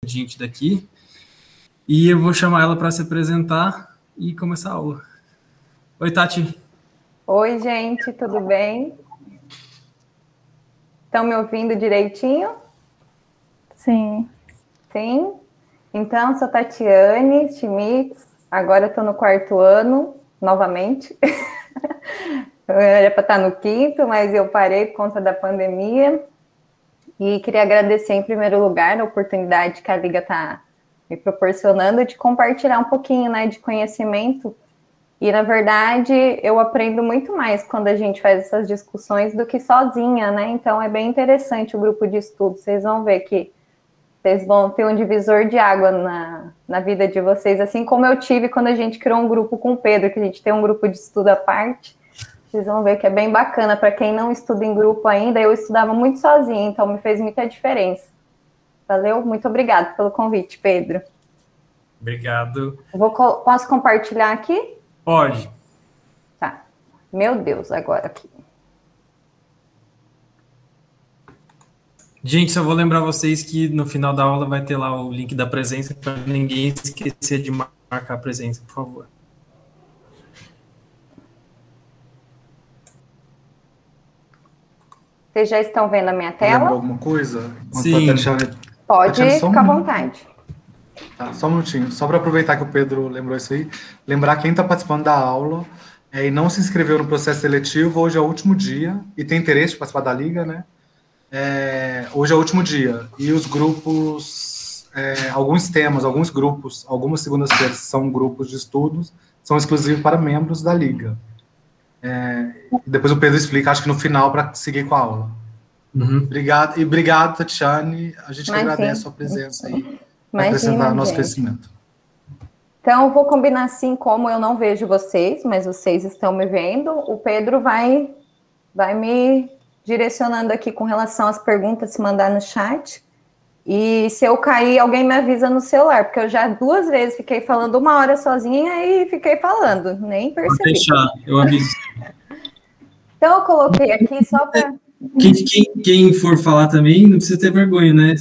gente daqui. E eu vou chamar ela para se apresentar e começar a aula. Oi, Tati. Oi, gente, tudo bem? Estão me ouvindo direitinho? Sim. Sim? Então, sou Tatiane Schmitz, agora estou no 4º ano, novamente. Eu era para estar no 5º, mas eu parei por conta da pandemia. E queria agradecer, em primeiro lugar, a oportunidade que a Liga está me proporcionando de compartilhar um pouquinho, né, de conhecimento. E, na verdade, eu aprendo muito mais quando a gente faz essas discussões do que sozinha, né? Então, é bem interessante o grupo de estudo. Vocês vão ver que vocês vão ter um divisor de água na vida de vocês, assim como eu tive quando a gente criou um grupo com o Pedro, que a gente tem um grupo de estudo à parte. Vocês vão ver que é bem bacana. Para quem não estuda em grupo ainda, eu estudava muito sozinha, então me fez muita diferença. Valeu? Muito obrigada pelo convite, Pedro. Obrigado. Posso compartilhar aqui? Pode. Tá. Meu Deus, agora aqui. Gente, só vou lembrar vocês que no final da aula vai ter lá o link da presença para ninguém esquecer de marcar a presença, por favor. Vocês já estão vendo a minha tela? Lembrou alguma coisa? Sim. Pode ficar à vontade. Tá, só um minutinho. Só para aproveitar que o Pedro lembrou isso aí, lembrar quem está participando da aula e não se inscreveu no processo seletivo, hoje é o último dia, e tem interesse de participar da Liga, né? Hoje é o último dia. E os grupos, alguns temas, alguns grupos, algumas segundas-feiras são grupos de estudos, são exclusivos para membros da Liga. Depois o Pedro explica, acho que no final, para seguir com a aula. Uhum. Obrigado, Tatiane. A gente agradece a sua presença aí, para acrescentar nosso crescimento. Então, eu vou combinar assim, como eu não vejo vocês, mas vocês estão me vendo, o Pedro vai me direcionando aqui com relação às perguntas, se mandar no chat. E se eu cair, alguém me avisa no celular, porque eu já 2 vezes fiquei falando 1 hora sozinha e fiquei falando, nem percebi. Pode deixar, eu aviso. Então, eu coloquei aqui só para... Quem for falar também, não precisa ter vergonha, né?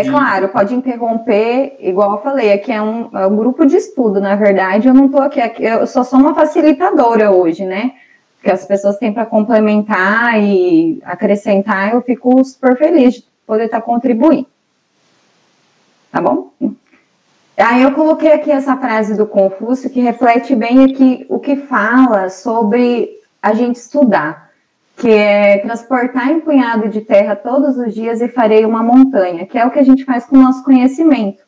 Claro, pode interromper, igual eu falei, aqui é um grupo de estudo, na verdade, eu não estou aqui, eu só sou uma facilitadora hoje, né? Porque as pessoas têm para complementar e acrescentar, eu fico super feliz de poder estar contribuindo. Tá bom? Aí eu coloquei aqui essa frase do Confúcio, que reflete bem aqui o que fala sobre a gente estudar, que é transportar em punhado de terra todos os dias e farei uma montanha, que é o que a gente faz com o nosso conhecimento.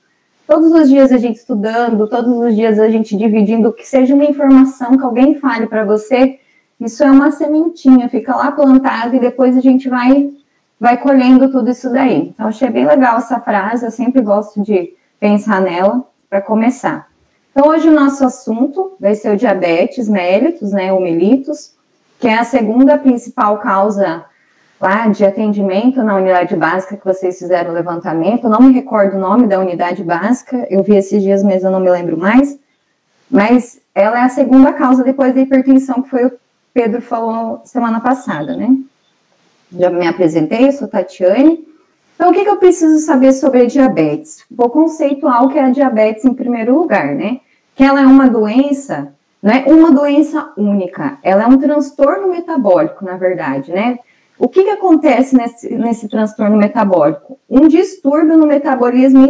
Todos os dias a gente estudando, todos os dias a gente dividindo, que seja uma informação que alguém fale para você, isso é uma sementinha, fica lá plantada e depois a gente vai colhendo tudo isso daí. Então, achei bem legal essa frase, eu sempre gosto de pensar nela para começar. Então, hoje o nosso assunto vai ser o diabetes mellitus, né, ou mellitus, que é a segunda principal causa lá de atendimento na unidade básica que vocês fizeram o levantamento. Eu não me recordo o nome da unidade básica, eu vi esses dias, mas eu não me lembro mais. Mas ela é a segunda causa depois da hipertensão, que foi o Pedro falou semana passada, né? Já me apresentei, sou Tatiane. Então, o que eu preciso saber sobre a diabetes? Vou conceituar o que é a diabetes em primeiro lugar, né? Que ela é uma doença, não é uma doença única, ela é um transtorno metabólico, na verdade, né? O que acontece nesse transtorno metabólico? Um distúrbio no metabolismo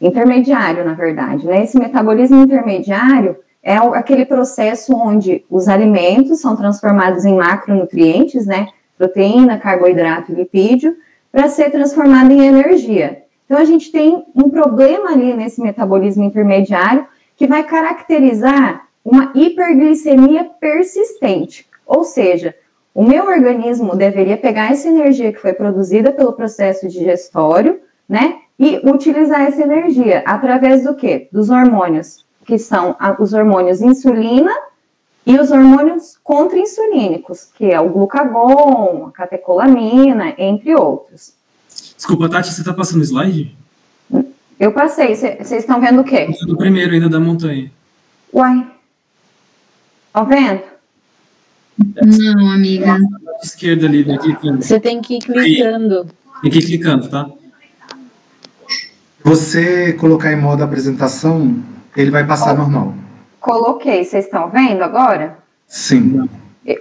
intermediário, na verdade, né? Esse metabolismo intermediário é aquele processo onde os alimentos são transformados em macronutrientes, né? Proteína, carboidrato e lipídio, para ser transformado em energia. Então, a gente tem um problema ali nesse metabolismo intermediário que vai caracterizar uma hiperglicemia persistente. Ou seja, o meu organismo deveria pegar essa energia que foi produzida pelo processo digestório, né? E utilizar essa energia através do quê? Dos hormônios, que são os hormônios insulina e os hormônios contra-insulínicos, que é o glucagon, a catecolamina, entre outros. Desculpa, Tati, você está passando o slide? Eu passei. Vocês estão vendo o quê? Do primeiro ainda da montanha. Uai. Estão vendo? Não, amiga. Esquerda ali, vai clicando. Você tem que ir clicando. Tem que ir clicando, tá? você colocar em modo apresentação, ele vai passar normal. Coloquei, vocês estão vendo agora? Sim.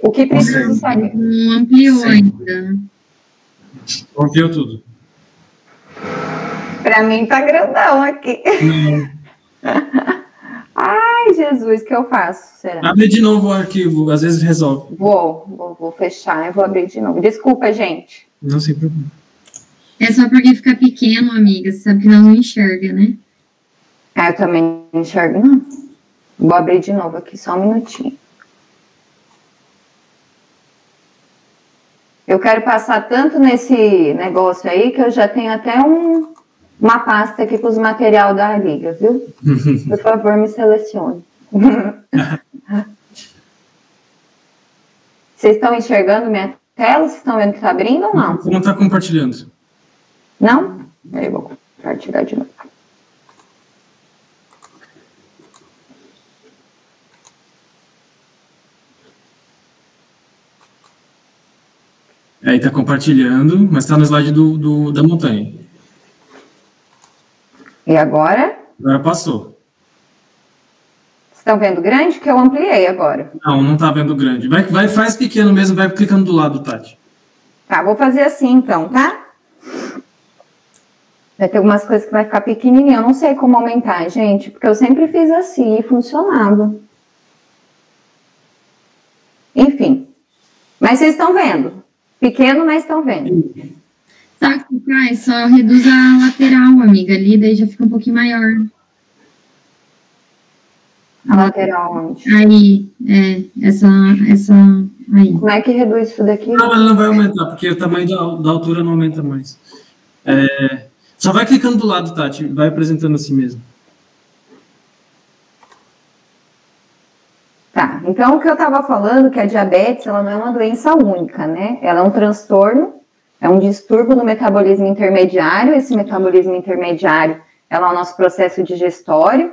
O que precisa saber? Não ampliou ainda. Ampliou tudo. Para mim tá grandão aqui. Ai, Jesus, o que eu faço? Será? Abre de novo o arquivo, às vezes resolve. Vou fechar e vou abrir de novo. Desculpa, gente. Não sem problema. É só porque fica pequeno, amiga. Você sabe que não enxerga, né? Ah, eu também não enxergo, não. Vou abrir de novo aqui, só um minutinho. Eu quero passar tanto nesse negócio aí que eu já tenho até uma pasta aqui com os material da liga, viu? Por favor, me selecione. Vocês estão enxergando minha tela? Vocês estão vendo que está abrindo ou não? Não está compartilhando. Não? Eu vou compartilhar de novo. Aí está compartilhando, mas está no slide da montanha. E agora? Agora passou. Estão vendo grande? Que eu ampliei agora. Não está vendo grande. Faz pequeno mesmo, vai clicando do lado, Tati. Tá, vou fazer assim então, tá? Vai ter algumas coisas que vai ficar pequenininho. Eu não sei como aumentar, gente, porque eu sempre fiz assim e funcionava. Enfim. Mas vocês estão vendo. Pequeno, mas estão vendo. Sabe o que faz? Só reduz a lateral, amiga, ali, daí já fica um pouquinho maior. A lateral onde? Aí, essa aí. Como é que reduz isso daqui? Não, ela não vai aumentar, porque o tamanho da altura não aumenta mais. Só vai clicando do lado, Tati, vai apresentando assim mesmo. Tá, então o que eu estava falando, que a diabetes, ela não é uma doença única, né? Ela é um transtorno, é um distúrbio no metabolismo intermediário. Esse metabolismo intermediário, ela é o nosso processo digestório,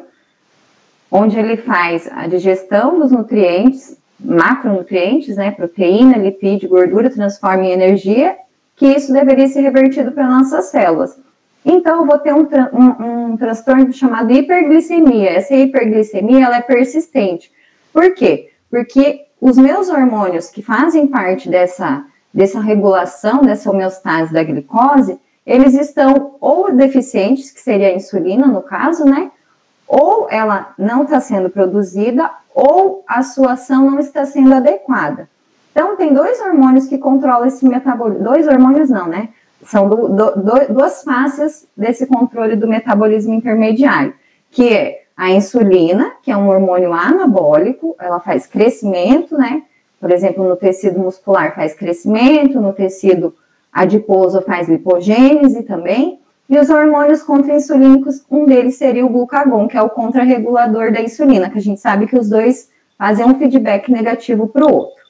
onde ele faz a digestão dos nutrientes, macronutrientes, né? Proteína, lipídio, gordura, transforma em energia, que isso deveria ser revertido para nossas células. Então, eu vou ter um transtorno chamado hiperglicemia. Essa hiperglicemia, ela é persistente. Por quê? Porque os meus hormônios que fazem parte dessa regulação, dessa homeostase da glicose, eles estão ou deficientes, que seria a insulina no caso, né? Ou ela não está sendo produzida, ou a sua ação não está sendo adequada. Então, tem dois hormônios que controlam esse metabolismo. Dois hormônios não, né? São duas faces desse controle do metabolismo intermediário, que é a insulina, que é um hormônio anabólico, ela faz crescimento, né? Por exemplo, no tecido muscular faz crescimento, no tecido adiposo faz lipogênese também. E os hormônios contra-insulínicos, um deles seria o glucagon, que é o contrarregulador da insulina, que a gente sabe que os dois fazem um feedback negativo para o outro.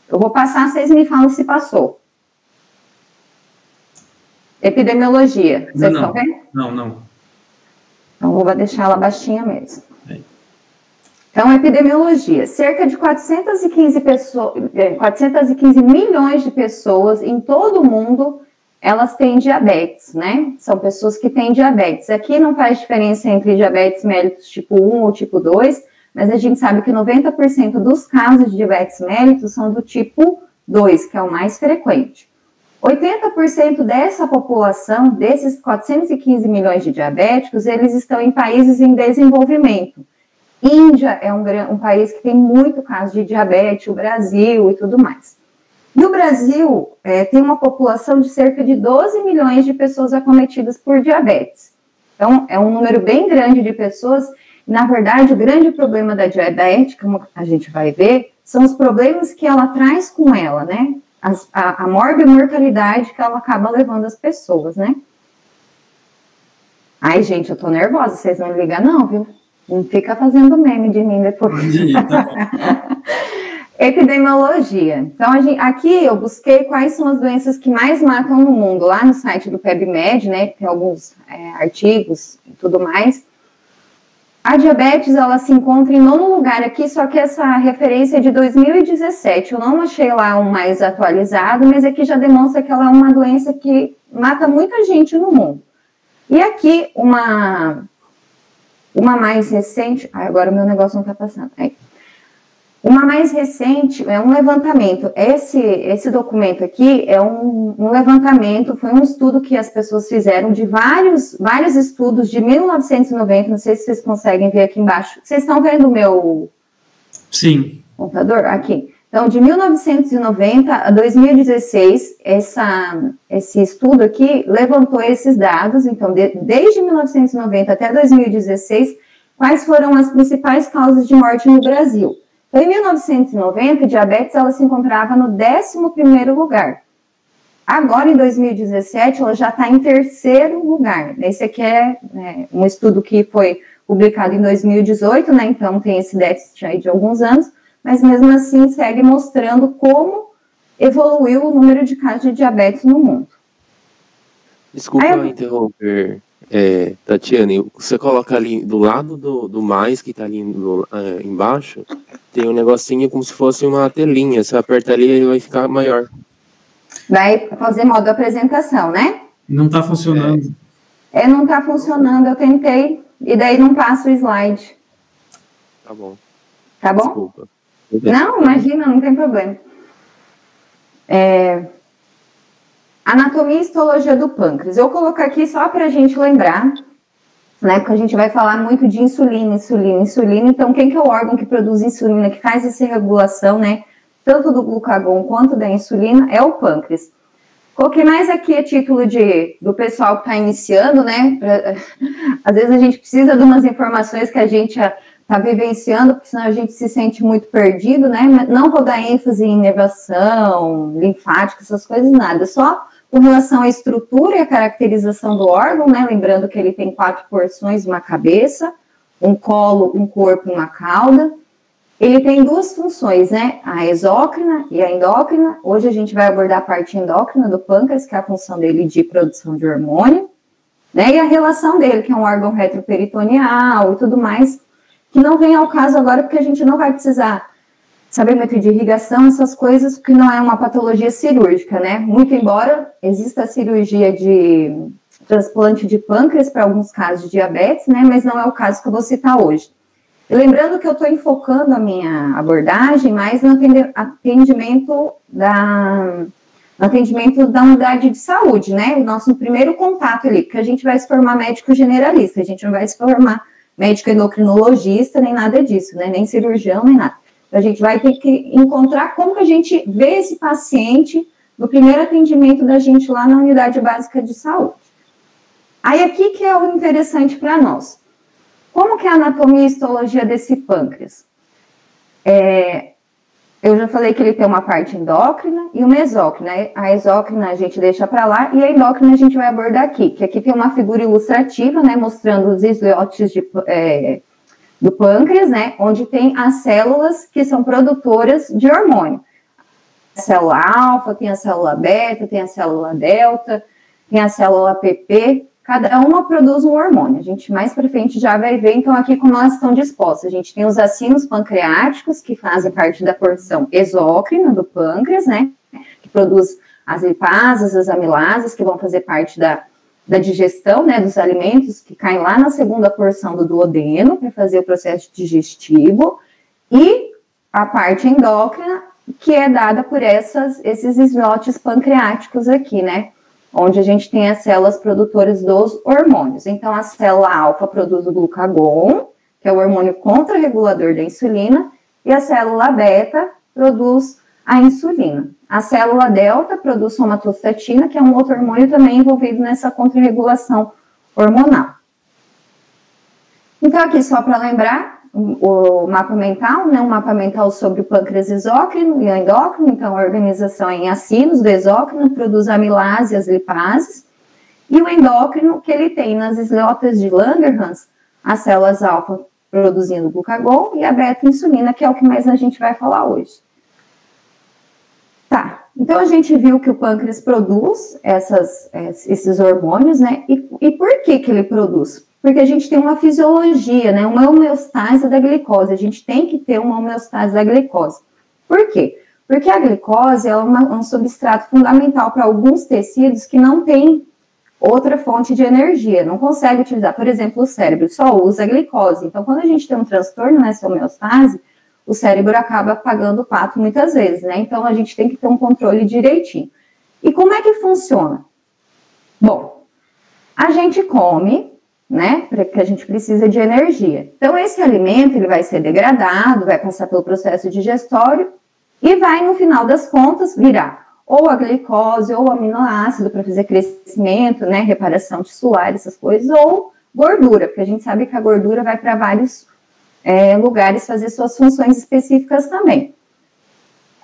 Eu vou passar, vocês me falam se passou. Epidemiologia, vocês estão vendo? Não. Então, vou deixar ela baixinha mesmo. Então, epidemiologia. Cerca de 415 milhões de pessoas em todo o mundo, elas têm diabetes, né? São pessoas que têm diabetes. Aqui não faz diferença entre diabetes mellitus tipo 1 ou tipo 2, mas a gente sabe que 90% dos casos de diabetes mellitus são do tipo 2, que é o mais frequente. 80% dessa população, desses 415 milhões de diabéticos, eles estão em países em desenvolvimento. Índia é um país que tem muito caso de diabetes, o Brasil e tudo mais. E o Brasil tem uma população de cerca de 12 milhões de pessoas acometidas por diabetes. Então, é um número bem grande de pessoas. Na verdade, o grande problema da diabetes, como a gente vai ver, são os problemas que ela traz com ela, né? A morbimortalidade que ela acaba levando as pessoas, né? Ai, gente, eu tô nervosa, vocês não ligam não, viu? Não fica fazendo meme de mim depois. Epidemiologia. Então, aqui eu busquei quais são as doenças que mais matam no mundo, lá no site do PebMed, né? Tem alguns artigos e tudo mais. A diabetes, ela se encontra em 9º lugar aqui, só que essa referência é de 2017. Eu não achei lá um mais atualizado, mas aqui já demonstra que ela é uma doença que mata muita gente no mundo. E aqui, uma mais recente... agora o meu negócio não está passando. Aí. Uma mais recente é um levantamento. Esse documento aqui é um levantamento, foi um estudo que as pessoas fizeram de vários estudos de 1990, não sei se vocês conseguem ver aqui embaixo. Vocês estão vendo o meu Sim. computador? Aqui. Então, de 1990 a 2016, esse estudo aqui levantou esses dados. Então, desde 1990 até 2016, quais foram as principais causas de morte no Brasil? Então, em 1990, diabetes ela se encontrava no 11º lugar. Agora, em 2017, ela já está em 3º lugar. Esse aqui é um estudo que foi publicado em 2018, né? Então tem esse déficit aí de alguns anos, mas mesmo assim segue mostrando como evoluiu o número de casos de diabetes no mundo. Desculpa interromper, Tatiane, você coloca ali do lado do mais, que está ali embaixo, tem um negocinho como se fosse uma telinha, você aperta ali e vai ficar maior. Vai fazer modo apresentação, né? Não está funcionando. Não está funcionando, eu tentei, e daí não passa o slide. Tá bom. Tá bom? Desculpa. Não, imagina, não tem problema. Anatomia e histologia do pâncreas. Eu vou colocar aqui só para a gente lembrar, né? Porque a gente vai falar muito de insulina. Então, quem que é o órgão que produz insulina, que faz essa regulação, né? Tanto do glucagon quanto da insulina, é o pâncreas. Coloquei mais aqui a título do pessoal que está iniciando, né? Às vezes a gente precisa de umas informações que a gente está vivenciando, porque senão a gente se sente muito perdido, né? Não vou dar ênfase em inervação, linfática, essas coisas, nada. Só com relação à estrutura e à caracterização do órgão, né? Lembrando que ele tem 4 porções, uma cabeça, um colo, um corpo e uma cauda. Ele tem 2 funções, né? A exócrina e a endócrina. Hoje a gente vai abordar a parte endócrina do pâncreas, que é a função dele de produção de hormônio, né? E a relação dele, que é um órgão retroperitoneal e tudo mais, que não vem ao caso agora, porque a gente não vai precisar saber método de irrigação, essas coisas, porque não é uma patologia cirúrgica, né? Muito embora exista a cirurgia de transplante de pâncreas para alguns casos de diabetes, né? Mas não é o caso que eu vou citar hoje. E lembrando que eu estou enfocando a minha abordagem mais no atendimento da unidade de saúde, né? O nosso primeiro contato ali, porque a gente vai se formar médico generalista, a gente não vai se formar médico endocrinologista, nem nada disso, né? Nem cirurgião, nem nada. A gente vai ter que encontrar como que a gente vê esse paciente no primeiro atendimento da gente lá na unidade básica de saúde. Aí aqui que é o interessante para nós. Como que é a anatomia e histologia desse pâncreas? Eu já falei que ele tem uma parte endócrina e uma exócrina. A exócrina a gente deixa para lá e a endócrina a gente vai abordar aqui, que aqui tem uma figura ilustrativa, né, mostrando os islotes do pâncreas, né, onde tem as células que são produtoras de hormônio. A célula alfa, tem a célula beta, tem a célula delta, tem a célula PP. Cada uma produz um hormônio. A gente mais para frente já vai ver, então, aqui como elas estão dispostas. A gente tem os acinos pancreáticos, que fazem parte da porção exócrina do pâncreas, né? Que produz as lipases, as amilases, que vão fazer parte da digestão, né? Dos alimentos, que caem lá na segunda porção do duodeno, para fazer o processo digestivo. E a parte endócrina, que é dada por esses islotes pancreáticos aqui, né? Onde a gente tem as células produtoras dos hormônios. Então, a célula alfa produz o glucagon, que é o hormônio contrarregulador da insulina, e a célula beta produz a insulina. A célula delta produz somatostatina, que é um outro hormônio também envolvido nessa contrarregulação hormonal. Então, aqui só para lembrar, o mapa mental, né, um mapa mental sobre o pâncreas exócrino e endócrino. Então, a organização é em acinos do exócrino, produz a amilase e as lipases, e o endócrino, que ele tem nas islotas de Langerhans, as células alfa produzindo glucagon e a beta-insulina, que é o que mais a gente vai falar hoje. Tá, então a gente viu que o pâncreas produz esses hormônios, né, e por que ele produz? Porque a gente tem uma fisiologia, né, uma homeostase da glicose. A gente tem que ter uma homeostase da glicose. Por quê? Porque a glicose é um substrato fundamental para alguns tecidos que não têm outra fonte de energia, não consegue utilizar, por exemplo, o cérebro só usa a glicose. Então, quando a gente tem um transtorno nessa homeostase, o cérebro acaba pagando o pato muitas vezes, né? Então, a gente tem que ter um controle direitinho. E como é que funciona? Bom, a gente come, né? Porque a gente precisa de energia. Então, esse alimento, ele vai ser degradado, vai passar pelo processo digestório e vai, no final das contas, virar ou a glicose, ou o aminoácido para fazer crescimento, né? Reparação tissular, essas coisas, ou gordura, porque a gente sabe que a gordura vai para vários lugares fazer suas funções específicas também.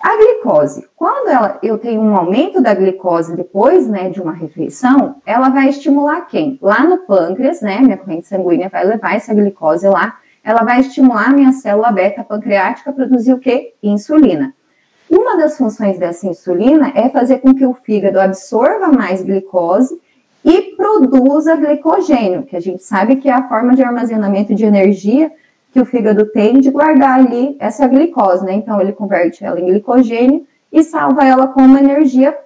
A glicose, quando eu tenho um aumento da glicose depois, né, de uma refeição, ela vai estimular quem? Lá no pâncreas, né, minha corrente sanguínea vai levar essa glicose lá, ela vai estimular a minha célula beta pancreática a produzir o quê? Insulina. Uma das funções dessa insulina é fazer com que o fígado absorva mais glicose e produza glicogênio, que a gente sabe que é a forma de armazenamento de energia que o fígado tem de guardar ali essa glicose, né? Então, ele converte ela em glicogênio e salva ela como energia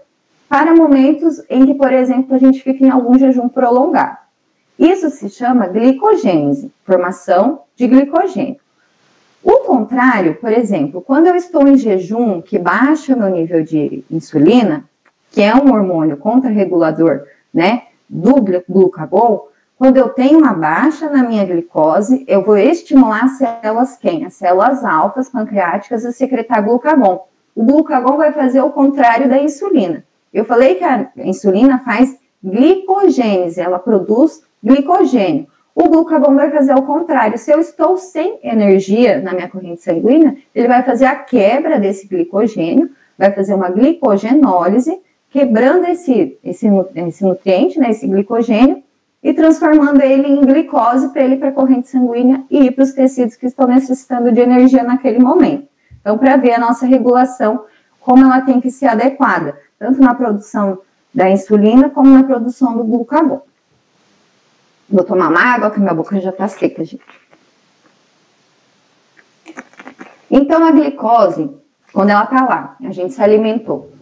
para momentos em que, por exemplo, a gente fica em algum jejum prolongado. Isso se chama glicogênese, formação de glicogênio. O contrário, por exemplo, quando eu estou em jejum, que baixa o meu nível de insulina, que é um hormônio contrarregulador, né, do glucagon, quando eu tenho uma baixa na minha glicose, eu vou estimular as células quem? As células alfas pancreáticas a secretar glucagon. O glucagon vai fazer o contrário da insulina. Eu falei que a insulina faz glicogênese, ela produz glicogênio. O glucagon vai fazer o contrário. Se eu estou sem energia na minha corrente sanguínea, ele vai fazer a quebra desse glicogênio, vai fazer uma glicogenólise, quebrando esse nutriente, né, esse glicogênio, e transformando ele em glicose para ele ir para a corrente sanguínea e ir para os tecidos que estão necessitando de energia naquele momento. Então, para ver a nossa regulação, como ela tem que ser adequada, tanto na produção da insulina, como na produção do glucagon. Vou tomar uma água, que minha boca já está seca, gente. Então, a glicose, quando ela está lá, a gente se alimentou,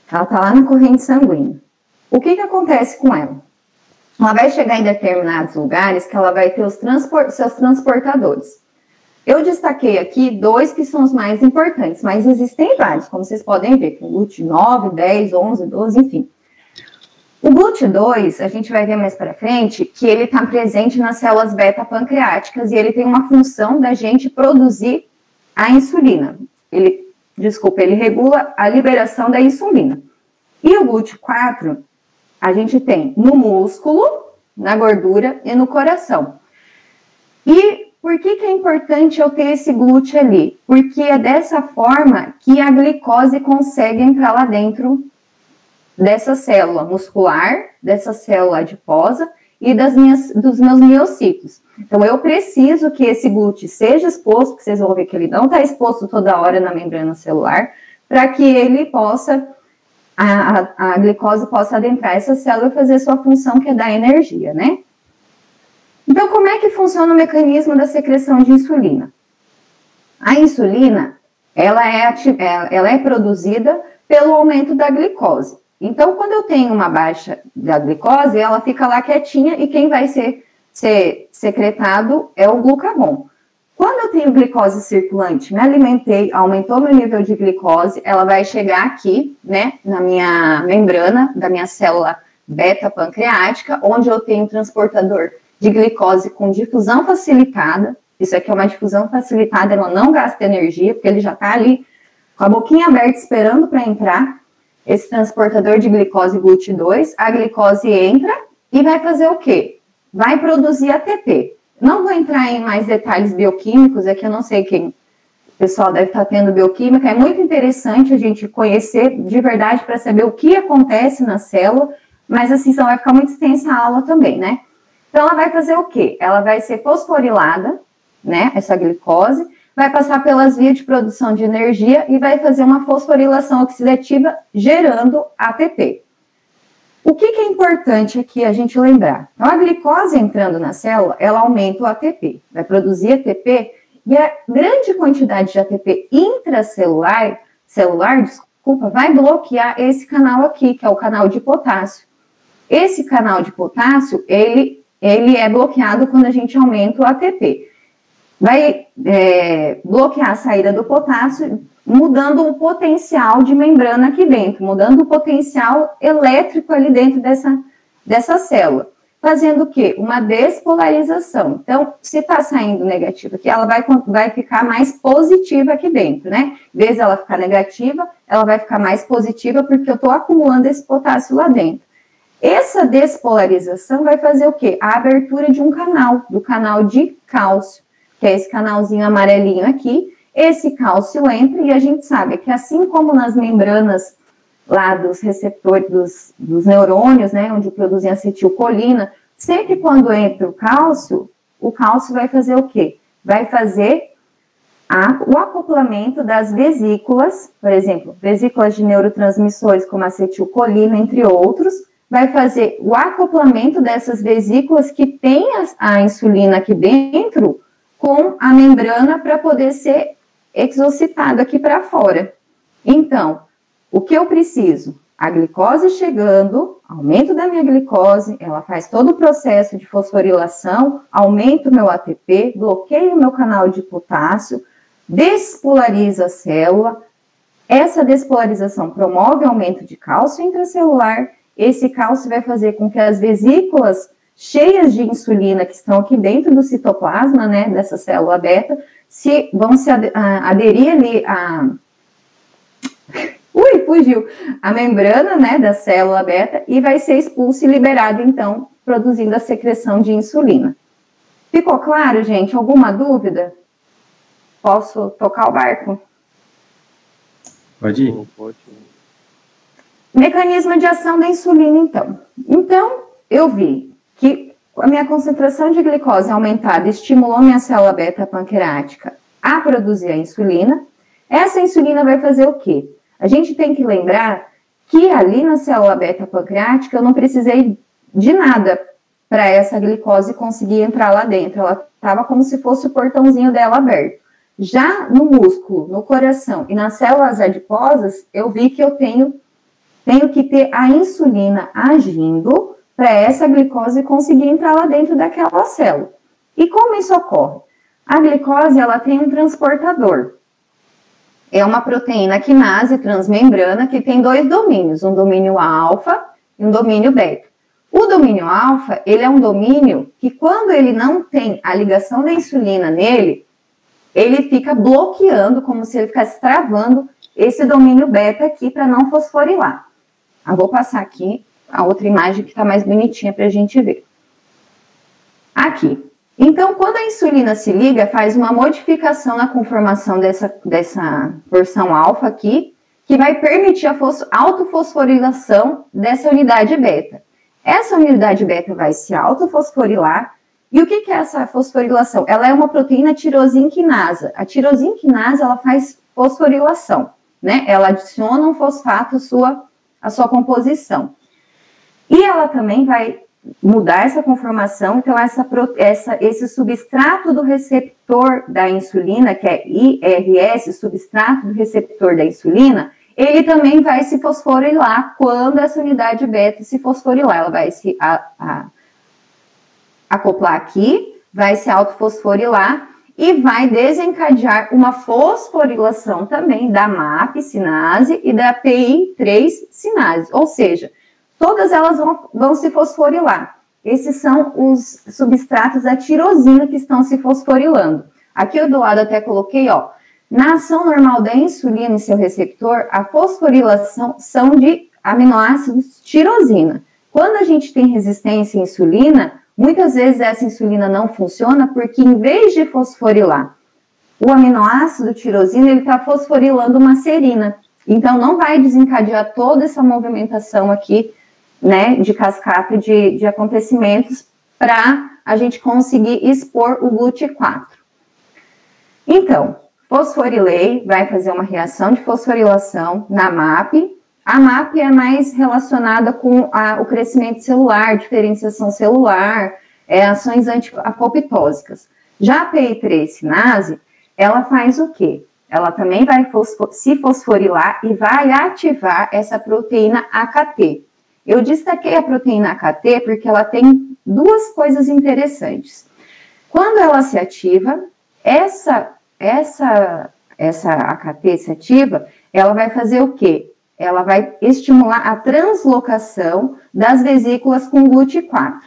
ela está lá na corrente sanguínea. O que acontece com ela? Ela vai chegar em determinados lugares que ela vai ter seus transportadores. Eu destaquei aqui 2 que são os mais importantes, mas existem vários, como vocês podem ver, tem GLUT9, 10, 11, 12, enfim. O GLUT2, a gente vai ver mais para frente, que ele está presente nas células beta-pancreáticas e ele tem uma função da gente produzir a insulina. Ele regula a liberação da insulina. E o GLUT4, a gente tem no músculo, na gordura e no coração. E por que é importante eu ter esse GLUT ali? Porque é dessa forma que a glicose consegue entrar lá dentro dessa célula muscular, dessa célula adiposa e dos meus miocitos. Então, eu preciso que esse GLUT seja exposto, porque vocês vão ver que ele não está exposto toda hora na membrana celular, para que ele possa, a glicose possa adentrar essa célula e fazer sua função, que é dar energia, né? Então, como é que funciona o mecanismo da secreção de insulina? A insulina, ela é produzida pelo aumento da glicose. Então, quando eu tenho uma baixa da glicose, ela fica lá quietinha e quem vai ser secretado é o glucagon. Quando eu tenho glicose circulante, me alimentei, aumentou meu nível de glicose, ela vai chegar aqui, né, na minha membrana da minha célula beta-pancreática, onde eu tenho um transportador de glicose com difusão facilitada. Isso aqui é uma difusão facilitada, ela não gasta energia, porque ele já está ali com a boquinha aberta esperando para entrar. Esse transportador de glicose GLUT2, a glicose entra e vai fazer o quê? Vai produzir ATP. Não vou entrar em mais detalhes bioquímicos, aqui eu não sei quem o pessoal deve estar tendo bioquímica, é muito interessante a gente conhecer de verdade para saber o que acontece na célula, mas assim, senão vai ficar muito extensa a aula também, né? Então, ela vai fazer o quê? Ela vai ser fosforilada, né, essa glicose, vai passar pelas vias de produção de energia e vai fazer uma fosforilação oxidativa gerando ATP. O que é importante aqui a gente lembrar? Então, a glicose entrando na célula, ela aumenta o ATP, vai produzir ATP e a grande quantidade de ATP intracelular, vai bloquear esse canal aqui, que é o canal de potássio. Esse canal de potássio, ele é bloqueado quando a gente aumenta o ATP. Vai bloquear a saída do potássio, mudando o potencial de membrana aqui dentro, mudando o potencial elétrico ali dentro dessa célula. Fazendo o quê? Uma despolarização. Então, se está saindo negativa aqui, ela vai ficar mais positiva aqui dentro, né? Em vez dela ficar negativa, ela vai ficar mais positiva porque eu estou acumulando esse potássio lá dentro. Essa despolarização vai fazer o quê? A abertura de um canal, do canal de cálcio, que é esse canalzinho amarelinho aqui. Esse cálcio entra e a gente sabe que assim como nas membranas lá dos receptores dos neurônios, né, onde produzem acetilcolina, sempre quando entra o cálcio vai fazer o quê? Vai fazer o acoplamento das vesículas, por exemplo, vesículas de neurotransmissores como acetilcolina, entre outros, vai fazer o acoplamento dessas vesículas que tem a insulina aqui dentro com a membrana para poder ser exocitado aqui para fora. Então, o que eu preciso? A glicose chegando, aumento da minha glicose, ela faz todo o processo de fosforilação, aumenta o meu ATP, bloqueia o meu canal de potássio, despolariza a célula. Essa despolarização promove aumento de cálcio intracelular. Esse cálcio vai fazer com que as vesículas cheias de insulina que estão aqui dentro do citoplasma, né, dessa célula beta, vão se aderir ali a membrana, né, da célula beta e vai ser expulso e liberado, então, produzindo a secreção de insulina. Ficou claro, gente? Alguma dúvida? Posso tocar o barco? Pode ir. Mecanismo de ação da insulina, então. Então, eu vi que a minha concentração de glicose aumentada estimulou minha célula beta pancreática a produzir a insulina. Essa insulina vai fazer o quê? A gente tem que lembrar que ali na célula beta pancreática eu não precisei de nada para essa glicose conseguir entrar lá dentro. Ela estava como se fosse o portãozinho dela aberto. Já no músculo, no coração e nas células adiposas, eu vi que eu tenho que ter a insulina agindo para essa glicose conseguir entrar lá dentro daquela célula. E como isso ocorre? A glicose, ela tem um transportador. É uma proteína quinase transmembrana que tem dois domínios, um domínio alfa e um domínio beta. O domínio alfa, ele é um domínio que quando ele não tem a ligação da insulina nele, ele fica bloqueando, como se ele ficasse travando esse domínio beta aqui para não fosforilar. Eu vou passar aqui a outra imagem que está mais bonitinha para a gente ver. Aqui. Então, quando a insulina se liga, faz uma modificação na conformação dessa porção alfa aqui, que vai permitir a autofosforilação dessa unidade beta. Essa unidade beta vai se autofosforilar. E o que é essa fosforilação? Ela é uma proteína tirosinquinasa. A tirosinquinasa, ela faz fosforilação, né? Ela adiciona um fosfato à sua composição. E ela também vai mudar essa conformação, então esse substrato do receptor da insulina, que é IRS, substrato do receptor da insulina, ele também vai se fosforilar quando essa unidade beta se fosforilar. Ela vai se acoplar aqui, vai se autofosforilar e vai desencadear uma fosforilação também da MAP sinase e da PI3 sinase, ou seja, todas elas vão se fosforilar. Esses são os substratos da tirosina que estão se fosforilando. Aqui do lado até coloquei, ó, na ação normal da insulina em seu receptor, a fosforilação são de aminoácidos tirosina. Quando a gente tem resistência à insulina, muitas vezes essa insulina não funciona porque em vez de fosforilar o aminoácido tirosina, ele está fosforilando uma serina. Então não vai desencadear toda essa movimentação aqui, né, de cascata de acontecimentos para a gente conseguir expor o GLUT4. Então, fosforilei, vai fazer uma reação de fosforilação na MAP. A MAP é mais relacionada com o crescimento celular, diferenciação celular, ações anti-apoptósicas. Já a PI3 sinase, ela faz o quê? Ela também vai se fosforilar e vai ativar essa proteína AKT. Eu destaquei a proteína AKT porque ela tem duas coisas interessantes. Quando ela se ativa, essa AKT se ativa, ela vai fazer o quê? Ela vai estimular a translocação das vesículas com GLUT4.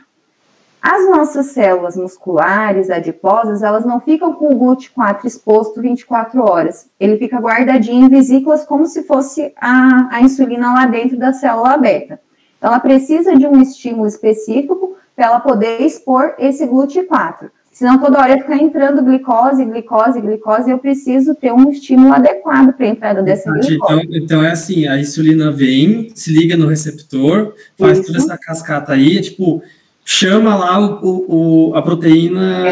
As nossas células musculares, adiposas, elas não ficam com o GLUT4 exposto 24 horas. Ele fica guardadinho em vesículas como se fosse a insulina lá dentro da célula beta. Então, ela precisa de um estímulo específico para ela poder expor esse GLUT4. Senão, toda hora fica entrando glicose, e eu preciso ter um estímulo adequado para a entrada dessa glicose. Então, é assim, a insulina vem, se liga no receptor, faz toda essa cascata aí, tipo, chama lá a proteína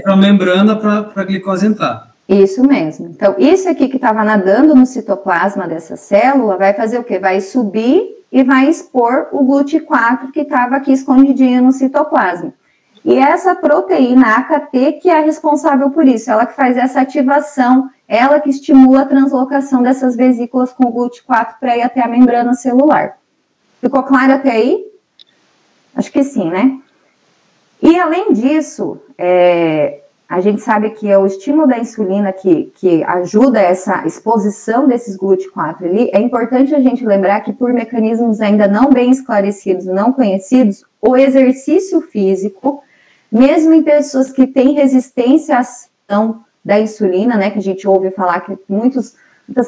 para a membrana para a glicose entrar. Isso mesmo. Então, isso aqui que estava nadando no citoplasma dessa célula vai fazer o quê? Vai subir e vai expor o GLUT4 que estava aqui escondidinho no citoplasma. E essa proteína AKT que é responsável por isso, ela que faz essa ativação, ela que estimula a translocação dessas vesículas com o GLUT4 para ir até a membrana celular. Ficou claro até aí? Acho que sim, né? E além disso, a gente sabe que é o estímulo da insulina que ajuda essa exposição desses GLUT4 ali. É importante a gente lembrar que por mecanismos ainda não bem esclarecidos, não conhecidos, o exercício físico, mesmo em pessoas que têm resistência à ação da insulina, né, que a gente ouve falar que muitas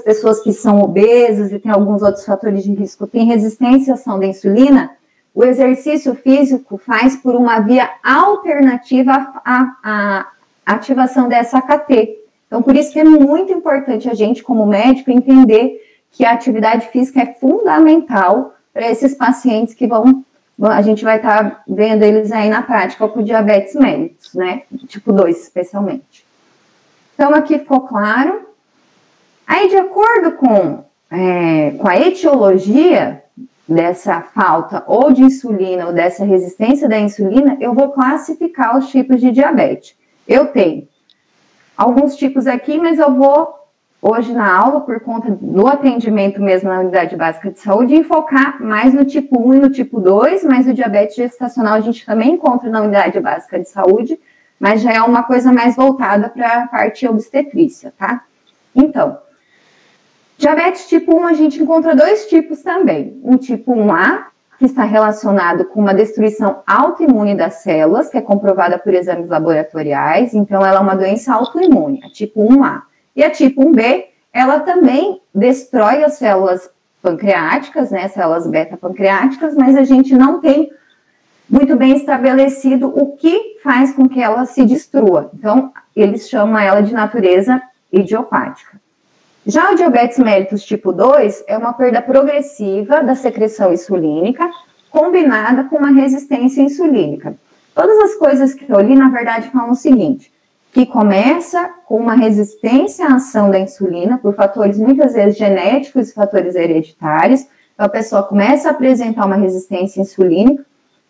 pessoas que são obesas e tem alguns outros fatores de risco têm resistência à ação da insulina, o exercício físico faz por uma via alternativa à ativação dessa AKT. Então, por isso que é muito importante a gente, como médico, entender que a atividade física é fundamental para esses pacientes que a gente vai estar vendo eles aí na prática com diabetes mellitus, né? Tipo 2, especialmente. Então, aqui ficou claro. Aí, de acordo com a etiologia dessa falta ou de insulina ou dessa resistência da insulina, eu vou classificar os tipos de diabetes. Eu tenho alguns tipos aqui, mas eu vou, hoje na aula, por conta do atendimento mesmo na unidade básica de saúde, enfocar mais no tipo 1 e no tipo 2, mas o diabetes gestacional a gente também encontra na unidade básica de saúde, mas já é uma coisa mais voltada para a parte obstetrícia, tá? Então, diabetes tipo 1 a gente encontra dois tipos também. Um tipo 1A, que está relacionado com uma destruição autoimune das células, que é comprovada por exames laboratoriais, então ela é uma doença autoimune, a tipo 1A. E a tipo 1B, ela também destrói as células pancreáticas, né, células beta-pancreáticas, mas a gente não tem muito bem estabelecido o que faz com que ela se destrua. Então, eles chamam ela de natureza idiopática. Já o diabetes mellitus tipo 2 é uma perda progressiva da secreção insulínica combinada com uma resistência insulínica. Todas as coisas que eu li, na verdade, falam o seguinte, que começa com uma resistência à ação da insulina por fatores muitas vezes genéticos e fatores hereditários. Então, a pessoa começa a apresentar uma resistência insulínica,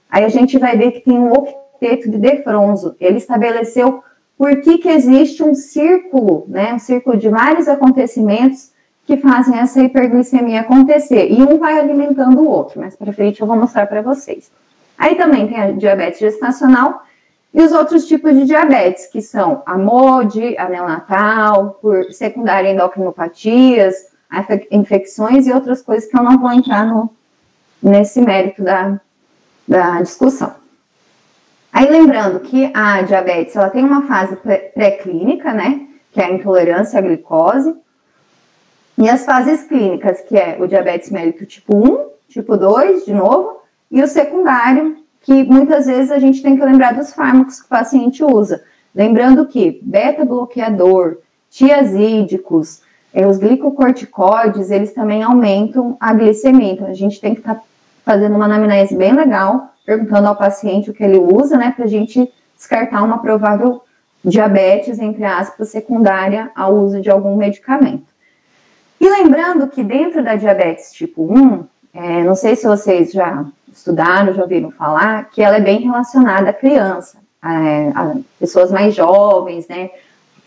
aí a gente vai ver que tem um octeto de De Fronzo. Ele estabeleceu por que existe um círculo, né, um círculo de vários acontecimentos que fazem essa hiperglicemia acontecer, e um vai alimentando o outro, mas para frente eu vou mostrar para vocês. Aí também tem a diabetes gestacional e os outros tipos de diabetes, que são a MOD, a neonatal, por secundária endocrinopatias, infecções e outras coisas que eu não vou entrar nesse mérito da discussão. Aí lembrando que a diabetes, ela tem uma fase pré-clínica, né, que é a intolerância à glicose, e as fases clínicas, que é o diabetes mellitus tipo 1, tipo 2, de novo, e o secundário, que muitas vezes a gente tem que lembrar dos fármacos que o paciente usa. Lembrando que beta-bloqueador, tiazídicos, os glicocorticoides, eles também aumentam a glicemia, então a gente tem que estar fazendo uma anamnese bem legal, perguntando ao paciente o que ele usa, né, para a gente descartar uma provável diabetes, entre aspas, secundária ao uso de algum medicamento. E lembrando que dentro da diabetes tipo 1, não sei se vocês já estudaram, já ouviram falar, que ela é bem relacionada à criança, a pessoas mais jovens, né,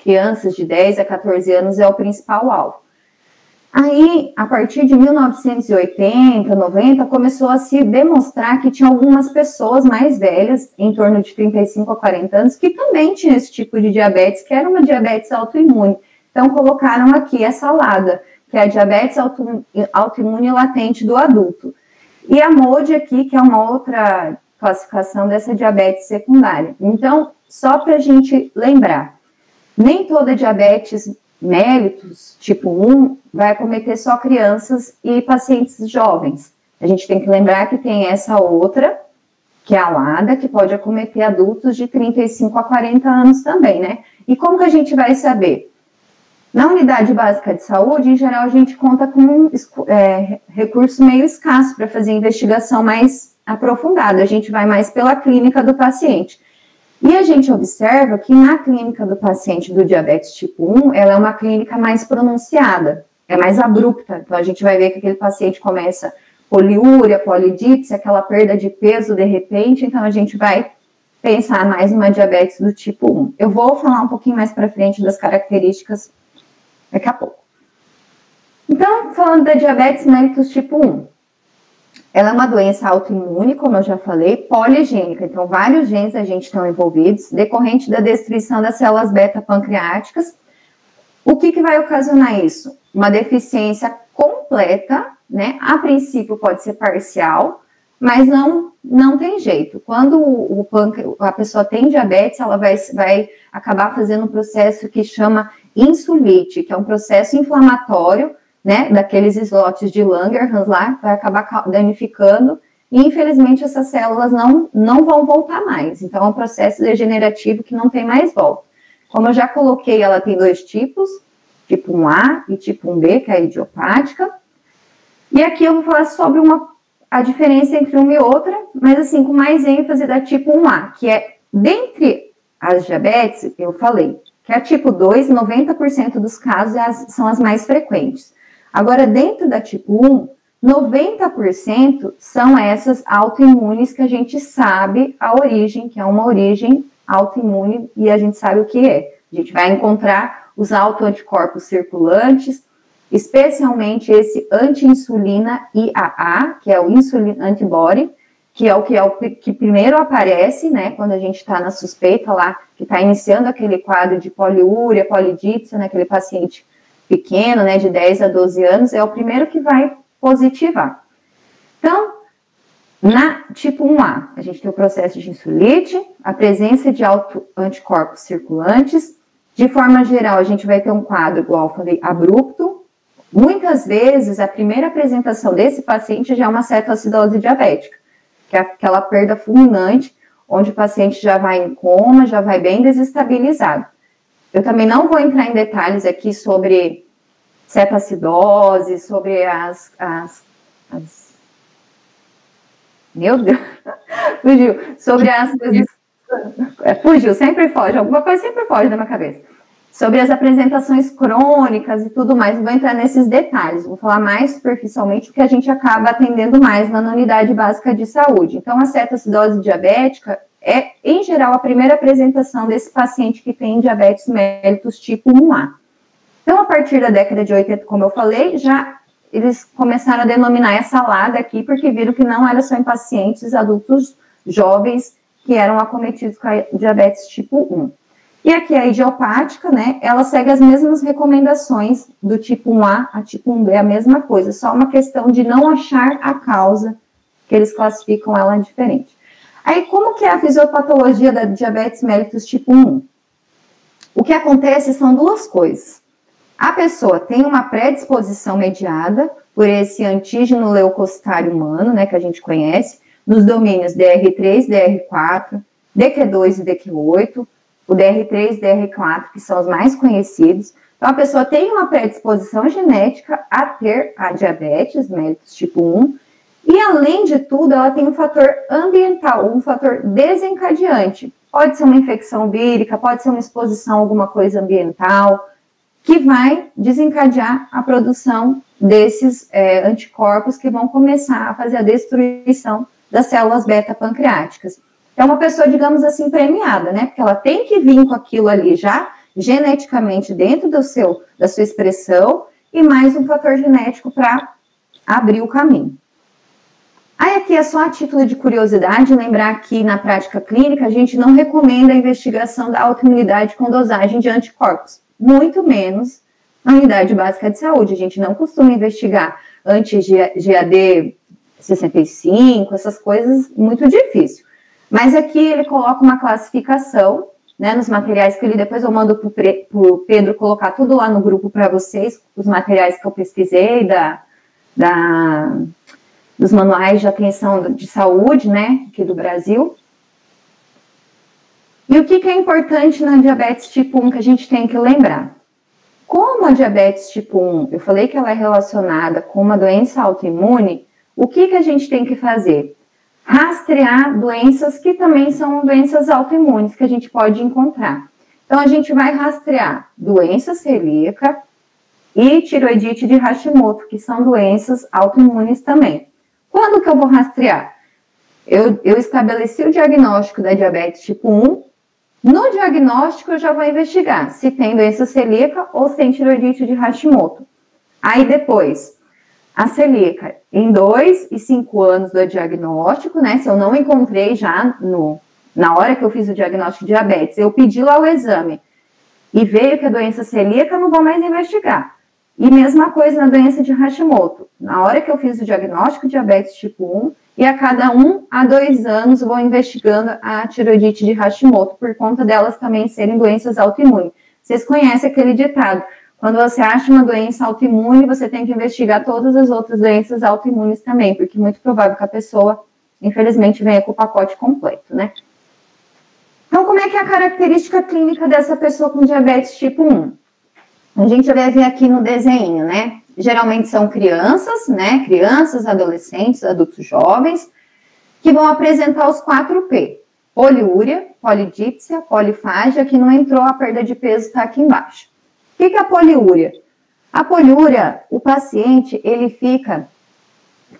crianças de 10 a 14 anos é o principal alvo. Aí, a partir de 1980, 90, começou a se demonstrar que tinha algumas pessoas mais velhas, em torno de 35 a 40 anos, que também tinham esse tipo de diabetes, que era uma diabetes autoimune. Então, colocaram aqui essa LADA, que é a diabetes autoimune latente do adulto. E a MODY aqui, que é uma outra classificação dessa diabetes secundária. Então, só para a gente lembrar, nem toda diabetes mellitus tipo 1 vai acometer só crianças e pacientes jovens. A gente tem que lembrar que tem essa outra, que é a LADA, que pode acometer adultos de 35 a 40 anos também, né? E como que a gente vai saber? Na unidade básica de saúde, em geral, a gente conta com um recurso meio escasso para fazer investigação mais aprofundada. A gente vai mais pela clínica do paciente. E a gente observa que na clínica do paciente do diabetes tipo 1, ela é uma clínica mais pronunciada, é mais abrupta. Então, a gente vai ver que aquele paciente começa poliúria, polidipsia, aquela perda de peso de repente, então a gente vai pensar mais numa diabetes do tipo 1. Eu vou falar um pouquinho mais para frente das características daqui a pouco. Então, falando da diabetes mellitus tipo 1, ela é uma doença autoimune, como eu já falei, poligênica. Então, vários genes a gente estão envolvidos, decorrente da destruição das células beta pancreáticas. O que vai ocasionar isso? Uma deficiência completa, né? A princípio pode ser parcial, mas não tem jeito. Quando a pessoa tem diabetes, ela vai acabar fazendo um processo que chama insulite, que é um processo inflamatório, né, daqueles slots de Langerhans lá, vai acabar danificando, e infelizmente essas células não vão voltar mais. Então é um processo degenerativo que não tem mais volta. Como eu já coloquei, ela tem dois tipos, tipo 1A e tipo 1B, que é a idiopática. E aqui eu vou falar sobre a diferença entre uma e outra, mas assim, com mais ênfase da tipo 1A, que é, dentre as diabetes, eu falei, que a tipo 2, 90% dos casos são as mais frequentes. Agora, dentro da tipo 1, 90% são essas autoimunes que a gente sabe a origem, que é uma origem autoimune, e a gente sabe o que é. A gente vai encontrar os autoanticorpos circulantes, especialmente esse anti-insulina IAA, que é o insulin antibody, que é o que primeiro aparece, né, quando a gente está na suspeita lá, que está iniciando aquele quadro de poliúria, polidipsia, naquele paciente pequeno, né, de 10 a 12 anos, é o primeiro que vai positivar. Então, na tipo 1A, a gente tem o processo de insulite, a presença de autoanticorpos circulantes. De forma geral, a gente vai ter um quadro, igual eu falei, abrupto. Muitas vezes, a primeira apresentação desse paciente já é uma cetoacidose diabética, que é aquela perda fulminante, onde o paciente já vai em coma, já vai bem desestabilizado. Eu também não vou entrar em detalhes aqui sobre cetoacidose, sobre meu Deus, fugiu, sobre as coisas, fugiu, sempre foge, alguma coisa sempre foge da minha cabeça, sobre as apresentações crônicas e tudo mais, não vou entrar nesses detalhes, vou falar mais superficialmente o que a gente acaba atendendo mais na unidade básica de saúde. Então, a cetoacidose diabética é, em geral, a primeira apresentação desse paciente que tem diabetes mellitus tipo 1A. Então, a partir da década de 80, como eu falei, já eles começaram a denominar essa LADA aqui, porque viram que não era só em pacientes adultos jovens que eram acometidos com a diabetes tipo 1. E aqui a idiopática, né, ela segue as mesmas recomendações do tipo 1A a tipo 1B, a mesma coisa, só uma questão de não achar a causa, que eles classificam ela diferente. Aí, como que é a fisiopatologia da diabetes mellitus tipo 1? O que acontece são duas coisas. A pessoa tem uma predisposição mediada por esse antígeno leucocitário humano, né, que a gente conhece, nos domínios DR3, DR4, DQ2 e DQ8, o DR3 e DR4, que são os mais conhecidos. Então, a pessoa tem uma predisposição genética a ter a diabetes mellitus tipo 1, e, além de tudo, ela tem um fator ambiental, um fator desencadeante. Pode ser uma infecção vírica, pode ser uma exposição a alguma coisa ambiental, que vai desencadear a produção desses anticorpos que vão começar a fazer a destruição das células beta pancreáticas. É uma pessoa, digamos assim, premiada, né? Porque ela tem que vir com aquilo ali já geneticamente dentro da sua expressão, e mais um fator genético para abrir o caminho. Aí aqui é só a título de curiosidade, lembrar que na prática clínica a gente não recomenda a investigação da autoimunidade com dosagem de anticorpos, muito menos na unidade básica de saúde. A gente não costuma investigar anti-GAD 65, essas coisas, muito difícil. Mas aqui ele coloca uma classificação, né, nos materiais que ele depois eu mando para o Pedro colocar tudo lá no grupo para vocês, os materiais que eu pesquisei dos manuais de atenção de saúde, né, aqui do Brasil. E o que é importante na diabetes tipo 1 que a gente tem que lembrar? Como a diabetes tipo 1, eu falei que ela é relacionada com uma doença autoimune, o que a gente tem que fazer? Rastrear doenças que também são doenças autoimunes que a gente pode encontrar. Então, a gente vai rastrear doença celíaca e tiroidite de Hashimoto, que são doenças autoimunes também. Quando que eu vou rastrear? Eu estabeleci o diagnóstico da diabetes tipo 1. No diagnóstico, eu já vou investigar se tem doença celíaca ou se tem tiroidite de Hashimoto. Aí, depois, a celíaca, em 2 e 5 anos do diagnóstico, né? Se eu não encontrei já na hora que eu fiz o diagnóstico de diabetes, eu pedi lá o exame e veio que a doença celíaca, eu não vou mais investigar. E mesma coisa na doença de Hashimoto. Na hora que eu fiz o diagnóstico de diabetes tipo 1, e a cada 1 a 2 anos eu vou investigando a tiroidite de Hashimoto, por conta delas também serem doenças autoimunes. Vocês conhecem aquele ditado: quando você acha uma doença autoimune, você tem que investigar todas as outras doenças autoimunes também, porque é muito provável que a pessoa, infelizmente, venha com o pacote completo, né? Então, como é que é a característica clínica dessa pessoa com diabetes tipo 1? A gente vai ver aqui no desenho, né? Geralmente são crianças, né? Crianças, adolescentes, adultos jovens, que vão apresentar os 4P. Poliúria, polidípsia, polifágia, que não entrou, a perda de peso está aqui embaixo. O que é a poliúria? A poliúria, o paciente, ele fica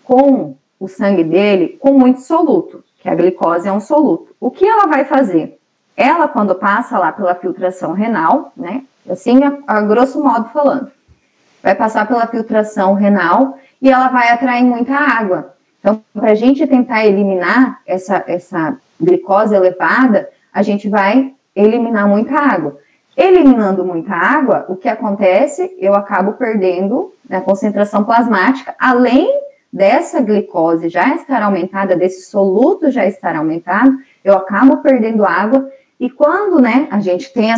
com o sangue dele com muito soluto, que a glicose é um soluto. O que ela vai fazer? Ela, quando passa lá pela filtração renal, né? Assim, a grosso modo falando, vai passar pela filtração renal e ela vai atrair muita água. Então, para a gente tentar eliminar essa glicose elevada, a gente vai eliminar muita água. Eliminando muita água, o que acontece? Eu acabo perdendo a concentração plasmática, além dessa glicose já estar aumentada, desse soluto já estar aumentado, eu acabo perdendo água. E quando, né, a gente tem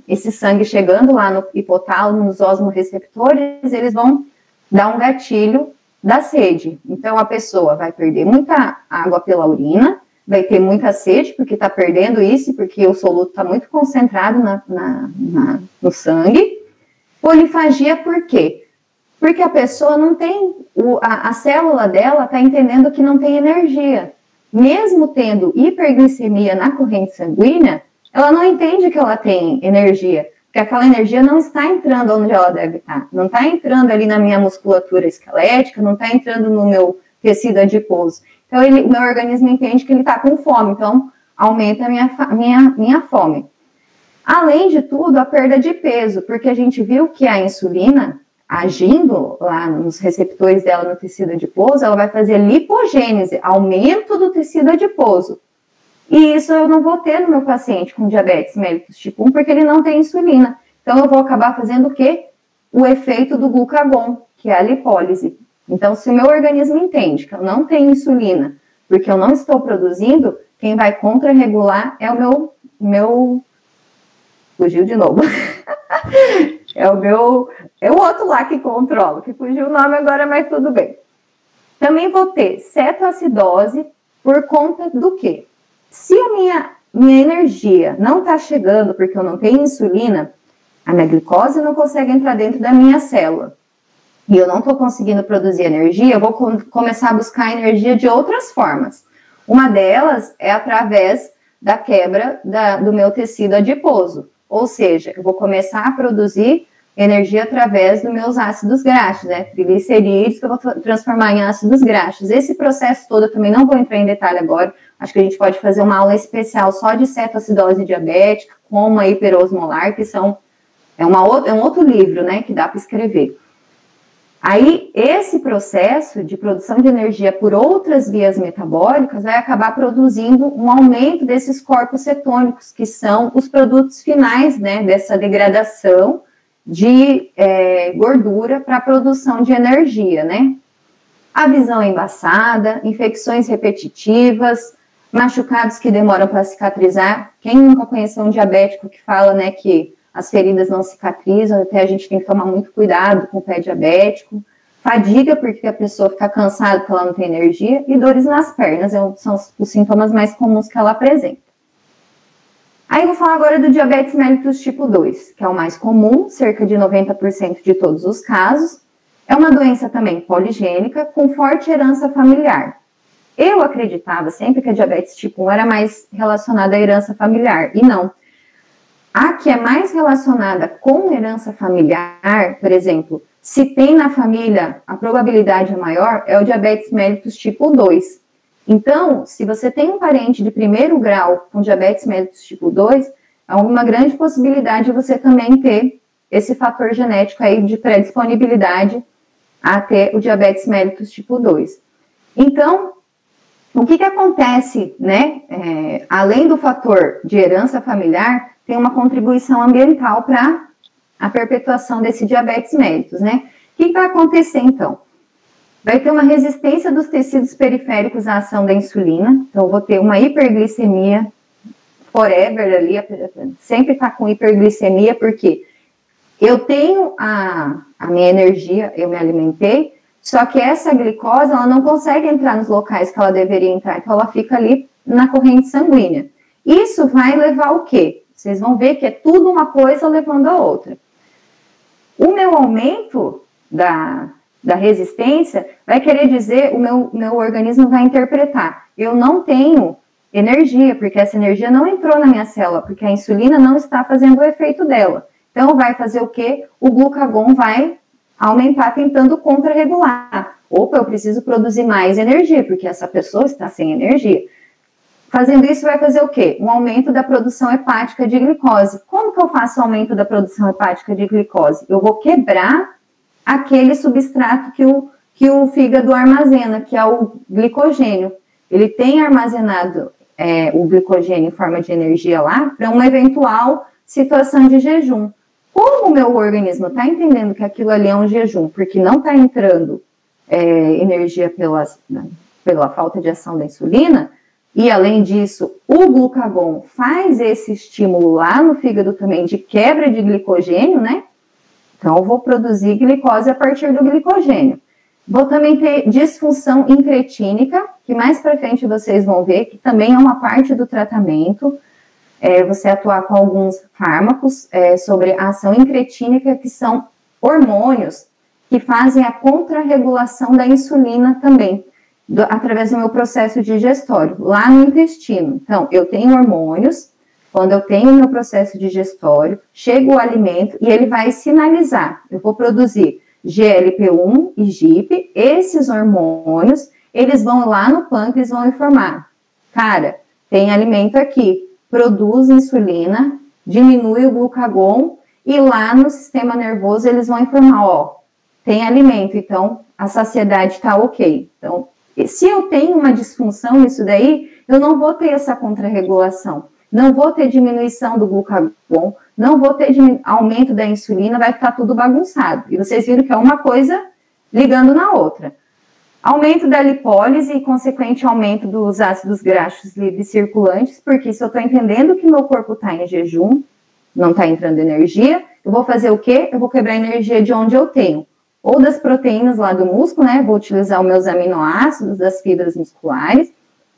esse sangue chegando lá no hipotálamo, nos osmorreceptores, eles vão dar um gatilho da sede. Então, a pessoa vai perder muita água pela urina, vai ter muita sede, porque está perdendo isso, porque o soluto está muito concentrado no sangue. Polifagia, por quê? Porque a pessoa não tem, a célula dela está entendendo que não tem energia. Mesmo tendo hiperglicemia na corrente sanguínea, ela não entende que ela tem energia, porque aquela energia não está entrando onde ela deve estar, não está entrando ali na minha musculatura esquelética, não está entrando no meu tecido adiposo. Então, o meu organismo entende que ele está com fome, então aumenta a minha fome. Além de tudo, a perda de peso, porque a gente viu que a insulina, agindo lá nos receptores dela no tecido adiposo, ela vai fazer lipogênese, aumento do tecido adiposo. E isso eu não vou ter no meu paciente com diabetes mellitus tipo 1, porque ele não tem insulina. Então, eu vou acabar fazendo o quê? O efeito do glucagon, que é a lipólise. Então, se o meu organismo entende que eu não tenho insulina, porque eu não estou produzindo, quem vai contra-regular é o meu... Fugiu de novo. É o outro lá que controla, que fugiu o nome agora, mas tudo bem. Também vou ter cetoacidose por conta do quê? Se a minha energia não está chegando porque eu não tenho insulina, a minha glicose não consegue entrar dentro da minha célula. E eu não estou conseguindo produzir energia, eu vou começar a buscar energia de outras formas. Uma delas é através da quebra do meu tecido adiposo. Ou seja, eu vou começar a produzir energia através dos meus ácidos graxos, né? Triglicerídeos, que eu vou transformar em ácidos graxos. Esse processo todo eu também não vou entrar em detalhe agora. Acho que a gente pode fazer uma aula especial só de cetoacidose diabética, como a hiperosmolar, que é um outro livro, né? Que dá para escrever. Aí, esse processo de produção de energia por outras vias metabólicas vai acabar produzindo um aumento desses corpos cetônicos, que são os produtos finais, né, dessa degradação de gordura para a produção de energia, né? A visão embaçada, infecções repetitivas, machucados que demoram para cicatrizar. Quem nunca conheceu um diabético que fala, né, que as feridas não cicatrizam, até a gente tem que tomar muito cuidado com o pé diabético. Fadiga, porque a pessoa fica cansada porque ela não tem energia, e dores nas pernas, são os sintomas mais comuns que ela apresenta. Aí eu vou falar agora do diabetes mellitus tipo 2, que é o mais comum, cerca de 90% de todos os casos. É uma doença também poligênica, com forte herança familiar. Eu acreditava sempre que a diabetes tipo 1 era mais relacionada à herança familiar, e não. A que é mais relacionada com herança familiar, por exemplo, se tem na família, a probabilidade é maior, é o diabetes mellitus tipo 2. Então, se você tem um parente de primeiro grau com diabetes mellitus tipo 2, há uma grande possibilidade de você também ter esse fator genético aí de predisponibilidade a ter o diabetes mellitus tipo 2. Então, o que acontece, né? Além do fator de herança familiar, tem uma contribuição ambiental para a perpetuação desse diabetes mellitus, né? O que vai acontecer, então? Vai ter uma resistência dos tecidos periféricos à ação da insulina, então eu vou ter uma hiperglicemia forever ali, sempre tá com hiperglicemia, porque eu tenho a minha energia, eu me alimentei, só que essa glicose, ela não consegue entrar nos locais que ela deveria entrar, então ela fica ali na corrente sanguínea. Isso vai levar ao quê? Vocês vão ver que é tudo uma coisa levando a outra. O meu aumento da resistência vai querer dizer, o meu organismo vai interpretar, eu não tenho energia, porque essa energia não entrou na minha célula, porque a insulina não está fazendo o efeito dela. Então, vai fazer o quê? O glucagon vai aumentar tentando contra-regular. Opa, eu preciso produzir mais energia, porque essa pessoa está sem energia. Fazendo isso, vai fazer o quê? Um aumento da produção hepática de glicose. Como que eu faço o aumento da produção hepática de glicose? Eu vou quebrar aquele substrato que o fígado armazena, que é o glicogênio. Ele tem armazenado o glicogênio em forma de energia lá para uma eventual situação de jejum. Como o meu organismo está entendendo que aquilo ali é um jejum, porque não está entrando energia pela falta de ação da insulina, e além disso, o glucagon faz esse estímulo lá no fígado também de quebra de glicogênio, né? Então, eu vou produzir glicose a partir do glicogênio. Vou também ter disfunção incretínica, que mais para frente vocês vão ver, que também é uma parte do tratamento. Você atuar com alguns fármacos sobre a ação incretínica, que são hormônios que fazem a contrarregulação da insulina também, através do meu processo digestório, lá no intestino. Então, eu tenho hormônios, quando eu tenho o meu processo digestório, chega o alimento e ele vai sinalizar. Eu vou produzir GLP-1 e GIP, esses hormônios, eles vão lá no pâncreas e vão informar. Cara, tem alimento aqui, produz insulina, diminui o glucagon e lá no sistema nervoso eles vão informar, ó, tem alimento, então a saciedade está ok. Então, se eu tenho uma disfunção nisso daí, eu não vou ter essa contrarregulação, não vou ter diminuição do glucagon, não vou ter aumento da insulina, vai ficar tudo bagunçado. E vocês viram que é uma coisa ligando na outra. Aumento da lipólise e consequente aumento dos ácidos graxos livres circulantes, porque se eu estou entendendo que meu corpo está em jejum, não está entrando energia, eu vou fazer o quê? Eu vou quebrar a energia de onde eu tenho. Ou das proteínas lá do músculo, né? Vou utilizar os meus aminoácidos das fibras musculares,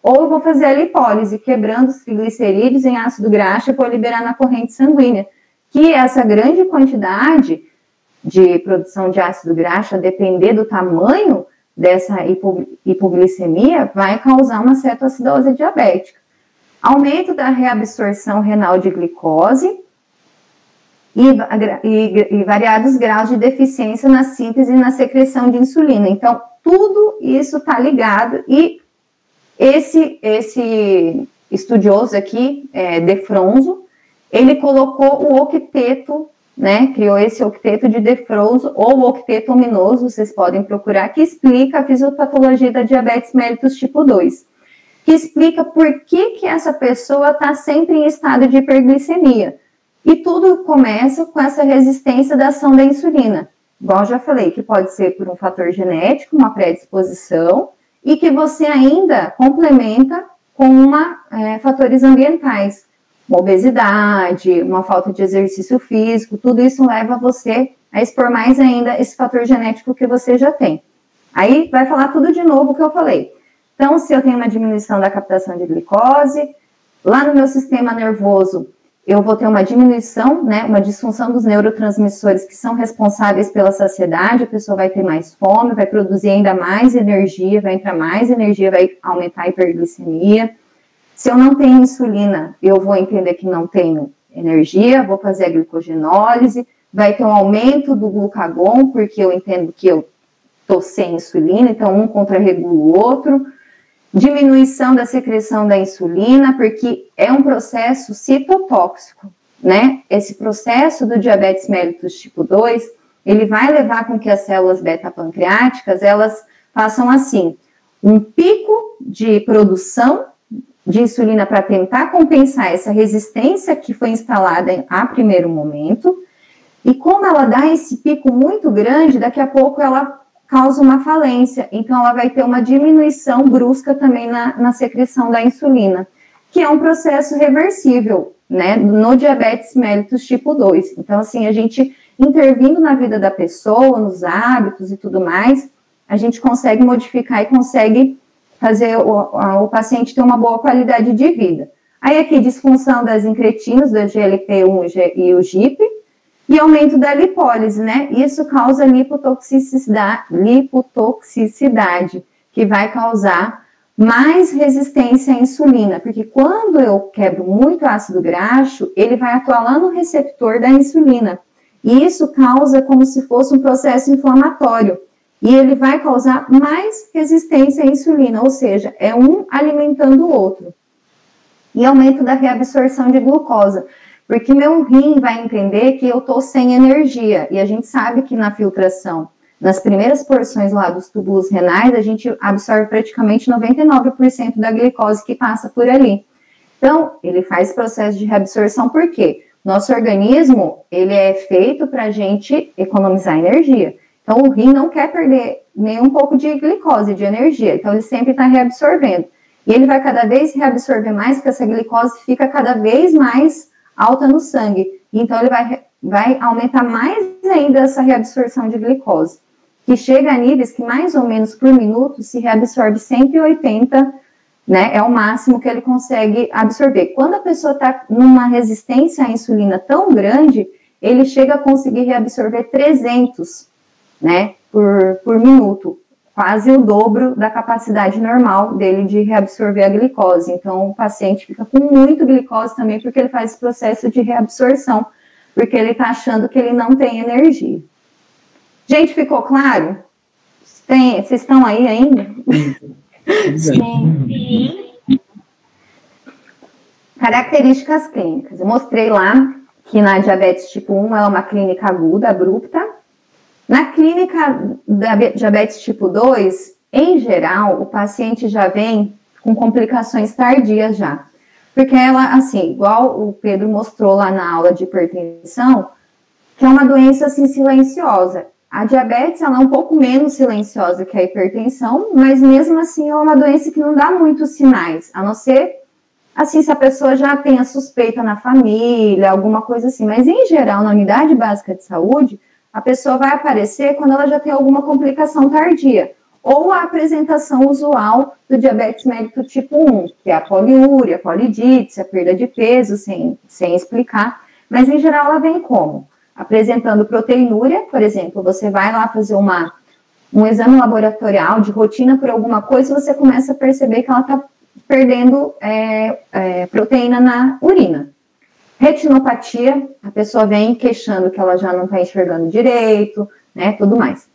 ou eu vou fazer a lipólise, quebrando os triglicerídeos em ácido graxo e vou liberar na corrente sanguínea. Que essa grande quantidade de produção de ácido graxo, a depender do tamanho dessa hipoglicemia, vai causar uma cetoacidose diabética. Aumento da reabsorção renal de glicose e variados graus de deficiência na síntese e na secreção de insulina. Então, tudo isso está ligado e esse estudioso aqui, De Fronzo, ele colocou o octeto né, criou esse octeto de Defrozo, ou octeto ominoso, vocês podem procurar, que explica a fisiopatologia da diabetes mellitus tipo 2, que explica por que essa pessoa está sempre em estado de hiperglicemia. E tudo começa com essa resistência da ação da insulina. Igual eu já falei, que pode ser por um fator genético, uma predisposição, e que você ainda complementa com fatores ambientais, uma obesidade, uma falta de exercício físico, tudo isso leva você a expor mais ainda esse fator genético que você já tem. Aí vai falar tudo de novo o que eu falei. Então, se eu tenho uma diminuição da captação de glicose, lá no meu sistema nervoso, eu vou ter uma diminuição, né, uma disfunção dos neurotransmissores que são responsáveis pela saciedade, a pessoa vai ter mais fome, vai produzir ainda mais energia, vai entrar mais energia, vai aumentar a hiperglicemia. Se eu não tenho insulina, eu vou entender que não tenho energia, vou fazer a glicogenólise, vai ter um aumento do glucagon, porque eu entendo que eu estou sem insulina, então um contrarregula o outro. Diminuição da secreção da insulina, porque é um processo citotóxico, né? Esse processo do diabetes mellitus tipo 2, ele vai levar com que as células beta-pancreáticas, elas façam assim, um pico de produção de insulina para tentar compensar essa resistência que foi instalada a primeiro momento, e como ela dá esse pico muito grande, daqui a pouco ela causa uma falência, então ela vai ter uma diminuição brusca também na secreção da insulina, que é um processo reversível, né, no diabetes mellitus tipo 2. Então, assim, a gente intervindo na vida da pessoa, nos hábitos e tudo mais, a gente consegue modificar e consegue fazer o paciente ter uma boa qualidade de vida. Aí aqui, disfunção das incretinos, da GLP-1 e o GIP, e aumento da lipólise, né? Isso causa lipotoxicidade, que vai causar mais resistência à insulina, porque quando eu quebro muito ácido graxo, ele vai atuar lá no receptor da insulina, e isso causa como se fosse um processo inflamatório, e ele vai causar mais resistência à insulina, ou seja, é um alimentando o outro. E aumento da reabsorção de glucose, porque meu rim vai entender que eu estou sem energia, e a gente sabe que na filtração, nas primeiras porções lá dos túbulos renais, a gente absorve praticamente 99% da glicose que passa por ali. Então, ele faz processo de reabsorção, por quê? Nosso organismo, ele é feito para a gente economizar energia. Então, o rim não quer perder nem um pouco de glicose, de energia, então ele sempre está reabsorvendo. E ele vai cada vez reabsorver mais, porque essa glicose fica cada vez mais alta no sangue, então ele vai aumentar mais ainda essa reabsorção de glicose, que chega a níveis que mais ou menos por minuto se reabsorve 180, né, é o máximo que ele consegue absorver. Quando a pessoa está numa resistência à insulina tão grande, ele chega a conseguir reabsorver 300, né, por minuto, quase o dobro da capacidade normal dele de reabsorver a glicose. Então, o paciente fica com muito glicose também, porque ele faz esse processo de reabsorção, porque ele está achando que ele não tem energia. Gente, ficou claro? Vocês estão aí ainda? Sim. Características clínicas. Eu mostrei lá que na diabetes tipo 1 é uma clínica aguda, abrupta. Na clínica da diabetes tipo 2, em geral, o paciente já vem com complicações tardias já. Porque ela, assim, igual o Pedro mostrou lá na aula de hipertensão, que é uma doença, assim, silenciosa. A diabetes, ela é um pouco menos silenciosa que a hipertensão, mas mesmo assim é uma doença que não dá muitos sinais, a não ser, assim, se a pessoa já tem a suspeita na família, alguma coisa assim. Mas, em geral, na unidade básica de saúde, a pessoa vai aparecer quando ela já tem alguma complicação tardia, ou a apresentação usual do diabetes mellitus tipo 1, que é a poliúria, a polidite, a perda de peso, sem explicar, mas em geral ela vem como? Apresentando proteinúria, por exemplo, você vai lá fazer um exame laboratorial de rotina por alguma coisa e você começa a perceber que ela está perdendo proteína na urina. Retinopatia, a pessoa vem queixando que ela já não está enxergando direito, né, tudo mais.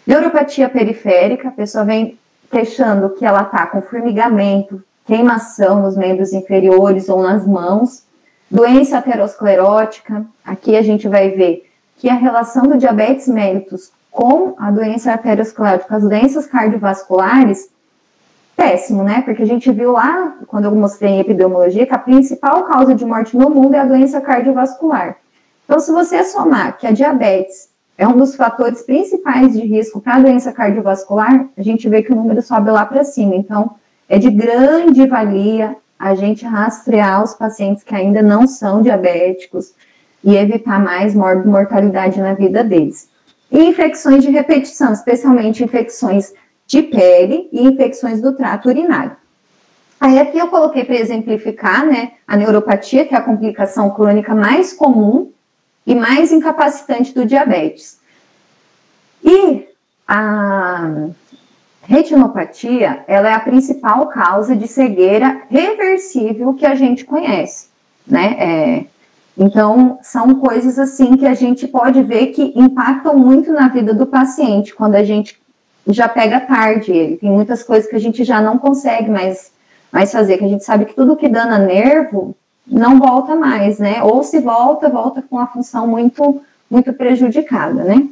Neuropatia periférica, a pessoa vem queixando que ela está com formigamento, queimação nos membros inferiores ou nas mãos. Doença aterosclerótica, aqui a gente vai ver que a relação do diabetes mellitus com a doença arteriosclerótica, as doenças cardiovasculares, péssimo, né? Porque a gente viu lá, quando eu mostrei em epidemiologia, que a principal causa de morte no mundo é a doença cardiovascular. Então, se você somar que a diabetes é um dos fatores principais de risco para a doença cardiovascular, a gente vê que o número sobe lá para cima. Então, é de grande valia a gente rastrear os pacientes que ainda não são diabéticos e evitar mais mortalidade na vida deles. E infecções de repetição, especialmente infecções de pele e infecções do trato urinário. Aí aqui eu coloquei para exemplificar, né, a neuropatia, que é a complicação crônica mais comum e mais incapacitante do diabetes. E a retinopatia, ela é a principal causa de cegueira reversível que a gente conhece, né? Então, são coisas assim que a gente pode ver que impactam muito na vida do paciente, quando a gente já pega tarde ele. Tem muitas coisas que a gente já não consegue mais fazer, que a gente sabe que tudo que dana nervo não volta mais, né? Ou se volta com a função muito, muito prejudicada, né?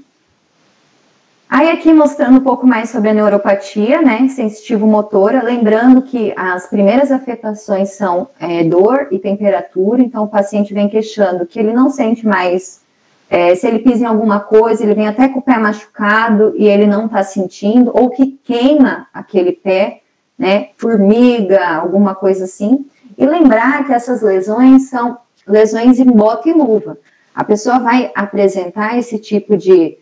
Aí aqui mostrando um pouco mais sobre a neuropatia, né, sensitivo-motora, lembrando que as primeiras afetações são dor e temperatura, então o paciente vem queixando que ele não sente mais, se ele pisa em alguma coisa, ele vem até com o pé machucado e ele não está sentindo, ou que queima aquele pé, né, formiga, alguma coisa assim. E lembrar que essas lesões são lesões em bota e luva. A pessoa vai apresentar esse tipo de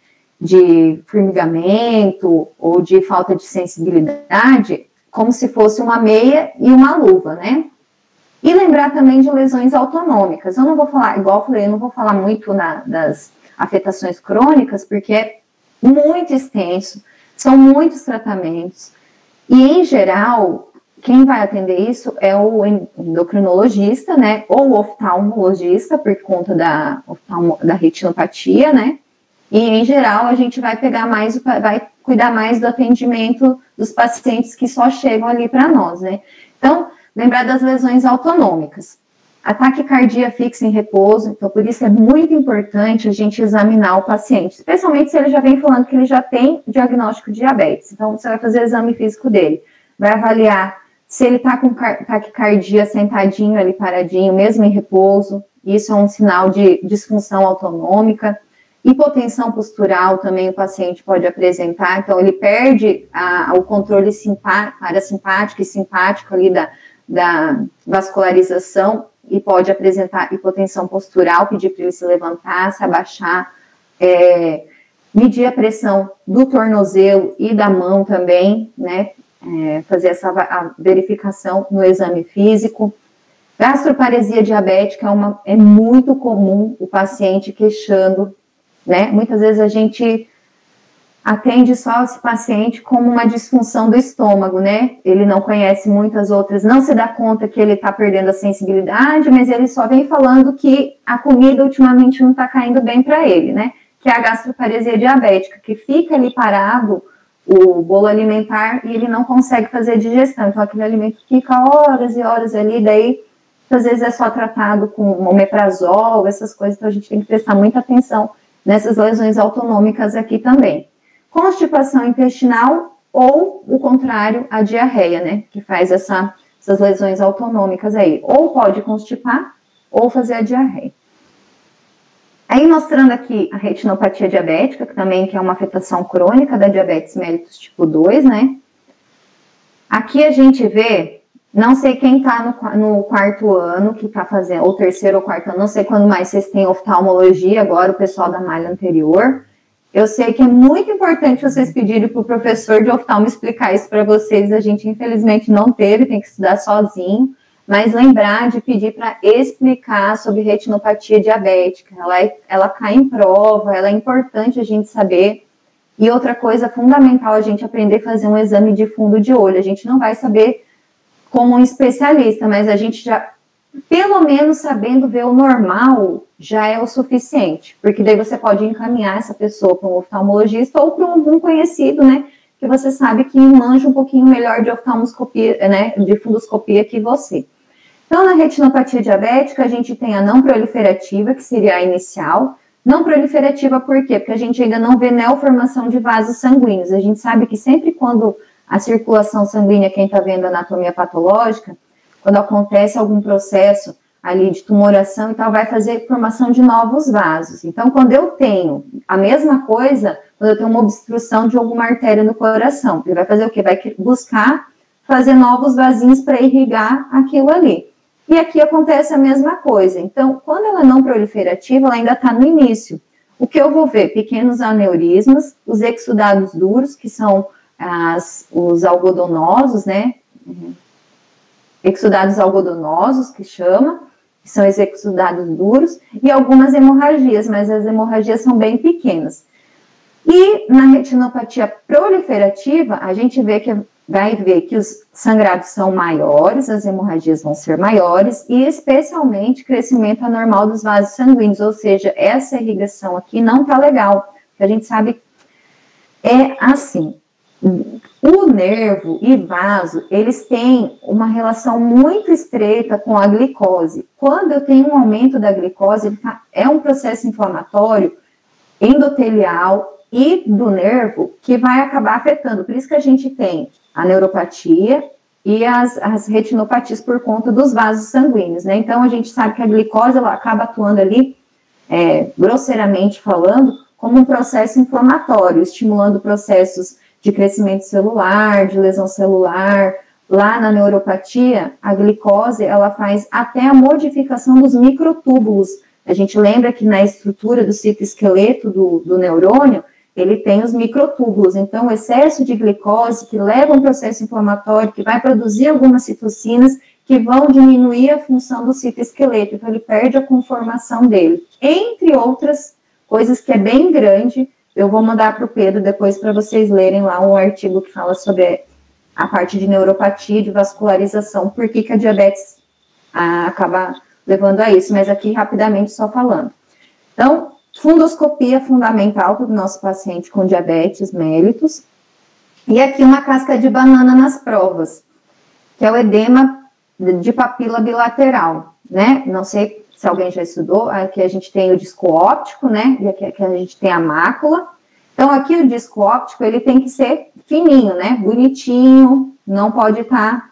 formigamento ou de falta de sensibilidade como se fosse uma meia e uma luva, né? E lembrar também de lesões autonômicas. Eu não vou falar, igual eu falei, eu não vou falar muito das afetações crônicas, porque é muito extenso, são muitos tratamentos. E, em geral, quem vai atender isso é o endocrinologista, né? Ou o oftalmologista, por conta da retinopatia, né? E, em geral, a gente vai vai cuidar mais do atendimento dos pacientes que só chegam ali para nós, né? Então, lembrar das lesões autonômicas. Ataque cardíaco fixa em repouso, então por isso é muito importante a gente examinar o paciente, especialmente se ele já vem falando que ele já tem diagnóstico de diabetes. Então, você vai fazer o exame físico dele, vai avaliar se ele está com taquicardia sentadinho ali, paradinho, mesmo em repouso, isso é um sinal de disfunção autonômica. Hipotensão postural também o paciente pode apresentar, então ele perde o controle parasimpático e simpático ali da vascularização e pode apresentar hipotensão postural, pedir para ele se levantar, se abaixar, medir a pressão do tornozelo e da mão também, né, fazer essa verificação no exame físico. Gastroparesia diabética é muito comum o paciente queixando, né? Muitas vezes a gente atende só esse paciente como uma disfunção do estômago, né? Ele não conhece muitas outras, não se dá conta que ele está perdendo a sensibilidade, mas ele só vem falando que a comida ultimamente não está caindo bem para ele, né? Que é a gastroparesia diabética, que fica ali parado o bolo alimentar e ele não consegue fazer a digestão. Então aquele alimento fica horas e horas ali, daí às vezes é só tratado com omeprazol, essas coisas, então a gente tem que prestar muita atenção nessas lesões autonômicas aqui também. Constipação intestinal ou, o contrário, a diarreia, né, que faz essas lesões autonômicas aí. Ou pode constipar ou fazer a diarreia. Aí mostrando aqui a retinopatia diabética, que também é uma afetação crônica da diabetes mellitus tipo 2, né. Aqui a gente vê, não sei quem está no quarto ano, que está fazendo, ou terceiro ou quarto ano, não sei quando mais vocês têm oftalmologia, agora o pessoal da malha anterior. Eu sei que é muito importante vocês pedirem para o professor de oftalmo explicar isso para vocês. A gente, infelizmente, não teve, tem que estudar sozinho. Mas lembrar de pedir para explicar sobre retinopatia diabética. Ela cai em prova, ela é importante a gente saber. E outra coisa fundamental, a gente aprender a fazer um exame de fundo de olho. A gente não vai saber como um especialista, mas a gente já, pelo menos sabendo ver o normal, já é o suficiente, porque daí você pode encaminhar essa pessoa para um oftalmologista ou para um conhecido, né, que você sabe que manja um pouquinho melhor de oftalmoscopia, né, de fundoscopia que você. Então, na retinopatia diabética, a gente tem a não proliferativa, que seria a inicial, Não proliferativa por quê? Porque a gente ainda não vê neoformação de vasos sanguíneos. A gente sabe que sempre quando a circulação sanguínea, quem está vendo a anatomia patológica, quando acontece algum processo ali de tumoração e tal, vai fazer formação de novos vasos. Então, quando eu tenho a mesma coisa, quando eu tenho uma obstrução de alguma artéria no coração, ele vai fazer o quê? Vai buscar fazer novos vasinhos para irrigar aquilo ali. E aqui acontece a mesma coisa. Então, quando ela é não proliferativa, ela ainda está no início. O que eu vou ver? Pequenos aneurismas, os exudados duros, que são os algodonosos, né? Exudados algodonosos, que chama, que são os exudados duros, e algumas hemorragias, mas as hemorragias são bem pequenas. E na retinopatia proliferativa, a gente vai ver que os sangrados são maiores, as hemorragias vão ser maiores, e especialmente crescimento anormal dos vasos sanguíneos, ou seja, essa irrigação aqui não está legal, porque a gente sabe, é assim, o nervo e vaso, eles têm uma relação muito estreita com a glicose. Quando eu tenho um aumento da glicose, é um processo inflamatório endotelial e do nervo que vai acabar afetando. Por isso que a gente tem a neuropatia e as retinopatias por conta dos vasos sanguíneos, né? Então, a gente sabe que a glicose, ela acaba atuando ali, grosseiramente falando, como um processo inflamatório, estimulando processos de crescimento celular, de lesão celular. Lá na neuropatia, a glicose, ela faz até a modificação dos microtúbulos. A gente lembra que na estrutura do citoesqueleto do neurônio, ele tem os microtúbulos. Então, o excesso de glicose que leva a um processo inflamatório, que vai produzir algumas citocinas que vão diminuir a função do citoesqueleto. Então, ele perde a conformação dele. Entre outras coisas que é bem grande. Eu vou mandar para o Pedro depois para vocês lerem lá um artigo que fala sobre a parte de neuropatia, de vascularização, por que a diabetes acaba levando a isso, mas aqui rapidamente só falando. Então, fundoscopia fundamental para o nosso paciente com diabetes mellitus, e aqui uma casca de banana nas provas, que é o edema de papila bilateral, né? Não sei se alguém já estudou, aqui a gente tem o disco óptico, né, e aqui a gente tem a mácula. Então, aqui o disco óptico, ele tem que ser fininho, né, bonitinho, não pode estar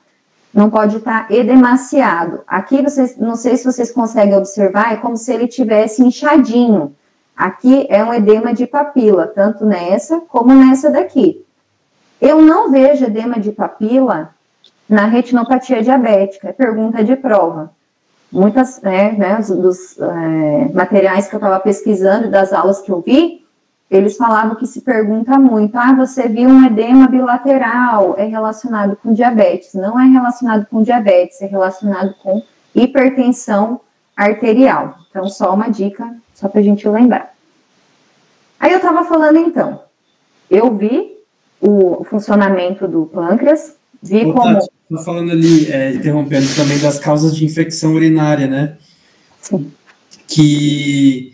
edemaciado. Aqui, não sei se vocês conseguem observar, é como se ele tivesse inchadinho. Aqui é um edema de papila, tanto nessa como nessa daqui. Eu não vejo edema de papila na retinopatia diabética, é pergunta de prova. Muitas, dos materiais que eu estava pesquisando, das aulas que eu vi, eles falavam que se pergunta muito, você viu um edema bilateral, é relacionado com diabetes. Não é relacionado com diabetes, é relacionado com hipertensão arterial. Então, só uma dica, só para a gente lembrar. Aí eu estava falando, então, eu vi o funcionamento do pâncreas, vi como... Estou falando ali, interrompendo também das causas de infecção urinária, né? Sim. Que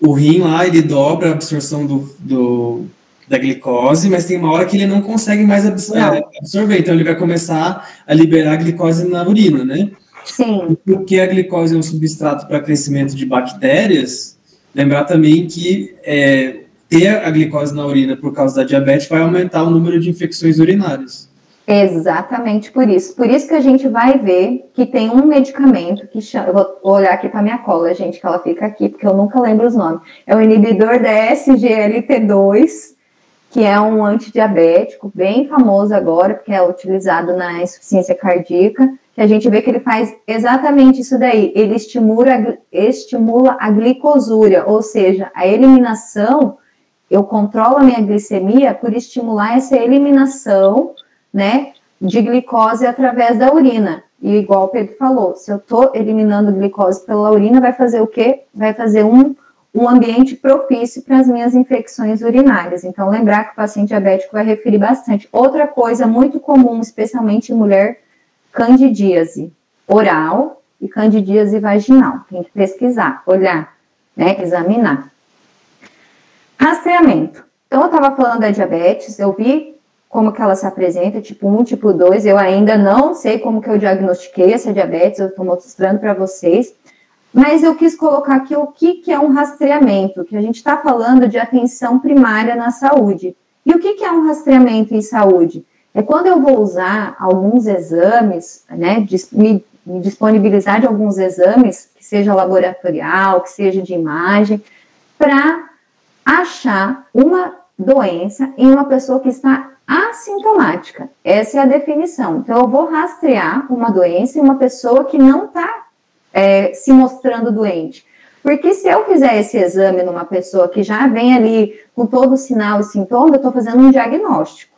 o rim lá, ele dobra a absorção da glicose, mas tem uma hora que ele não consegue mais absorver, então ele vai começar a liberar a glicose na urina, né? Sim. Porque a glicose é um substrato para crescimento de bactérias, lembrar também que ter a glicose na urina por causa da diabetes vai aumentar o número de infecções urinárias. Exatamente por isso. Por isso que a gente vai ver que tem um medicamento que chama... Eu vou olhar aqui para minha cola, gente, que ela fica aqui, porque eu nunca lembro os nomes. É o inibidor da SGLT2, que é um antidiabético bem famoso agora, porque é utilizado na insuficiência cardíaca, que a gente vê que ele faz exatamente isso daí. Ele estimula a glicosúria, ou seja, a eliminação. Eu controlo a minha glicemia por estimular essa eliminação, né, de glicose através da urina. E igual o Pedro falou, se eu estou eliminando glicose pela urina, vai fazer o quê? Vai fazer um ambiente propício para as minhas infecções urinárias. Então, lembrar que o paciente diabético vai referir bastante. Outra coisa muito comum, especialmente em mulher, candidíase oral e candidíase vaginal. Tem que pesquisar, olhar, né, examinar. Rastreamento. Então, eu estava falando da diabetes, eu vi como que ela se apresenta, tipo 1, tipo 2, eu ainda não sei como que eu diagnostiquei essa diabetes, eu estou mostrando para vocês. Mas eu quis colocar aqui o que é um rastreamento, que a gente está falando de atenção primária na saúde. E o que é um rastreamento em saúde? É quando eu vou usar alguns exames, né, me disponibilizar de alguns exames, que seja laboratorial, que seja de imagem, para achar uma doença em uma pessoa que está assintomática. Essa é a definição. Então, eu vou rastrear uma doença em uma pessoa que não está se mostrando doente. Porque se eu fizer esse exame numa pessoa que já vem ali com todo o sinal e sintoma, eu estou fazendo um diagnóstico.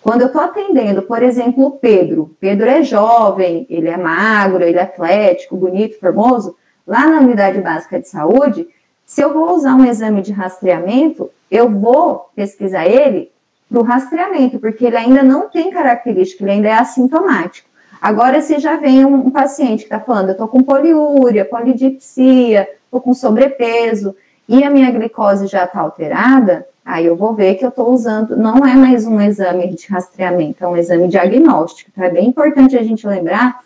Quando eu estou atendendo, por exemplo, o Pedro é jovem, ele é magro, ele é atlético, bonito, formoso, lá na unidade básica de saúde, se eu vou usar um exame de rastreamento, eu vou pesquisar ele para o rastreamento, porque ele ainda não tem característica, ele ainda é assintomático. Agora, se já vem um paciente que está falando, eu estou com poliúria, polidipsia, estou com sobrepeso, e a minha glicose já está alterada, aí eu vou ver que eu estou usando, não é mais um exame de rastreamento, é um exame diagnóstico. Então, é bem importante a gente lembrar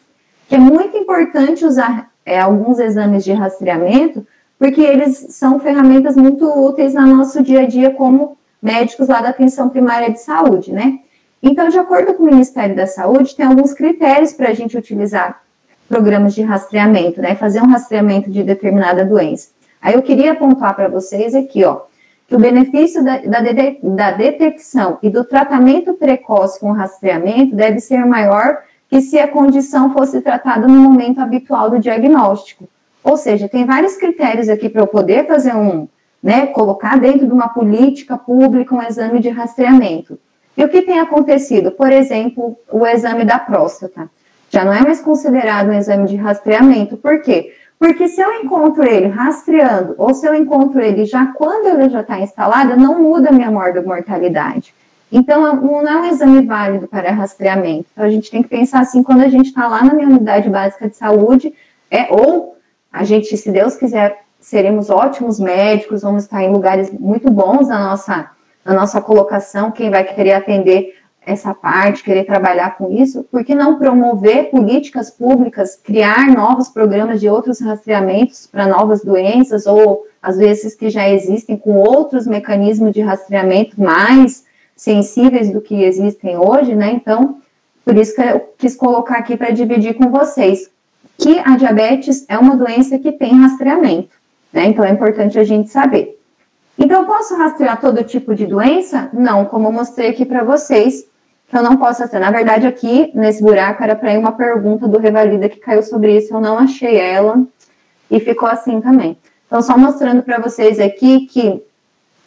que é muito importante usar alguns exames de rastreamento, porque eles são ferramentas muito úteis no nosso dia a dia como médicos lá da atenção primária de saúde, né? Então, de acordo com o Ministério da Saúde, tem alguns critérios para a gente utilizar programas de rastreamento, né? Fazer um rastreamento de determinada doença. Aí eu queria apontar para vocês aqui, ó, que o benefício da detecção e do tratamento precoce com rastreamento deve ser maior que se a condição fosse tratada no momento habitual do diagnóstico. Ou seja, tem vários critérios aqui para eu poder fazer colocar dentro de uma política pública um exame de rastreamento. E o que tem acontecido? Por exemplo, o exame da próstata. Já não é mais considerado um exame de rastreamento. Por quê? Porque se eu encontro ele rastreando, ou se eu encontro ele já quando ele já está instalado, não muda a minha mortalidade. Então, não é um exame válido para rastreamento. Então, a gente tem que pensar assim, quando a gente está lá na minha unidade básica de saúde, ou a gente, se Deus quiser, seremos ótimos médicos, vamos estar em lugares muito bons na nossa colocação, quem vai querer atender essa parte, querer trabalhar com isso, por que não promover políticas públicas, criar novos programas de outros rastreamentos para novas doenças, ou às vezes que já existem com outros mecanismos de rastreamento mais sensíveis do que existem hoje, né? Então, por isso que eu quis colocar aqui para dividir com vocês, que a diabetes é uma doença que tem rastreamento, né? Então, é importante a gente saber. Então, eu posso rastrear todo tipo de doença? Não, como eu mostrei aqui para vocês, que eu não posso rastrear. Na verdade, aqui, nesse buraco, era para ir uma pergunta do Revalida que caiu sobre isso, eu não achei ela, e ficou assim também. Então, só mostrando para vocês aqui que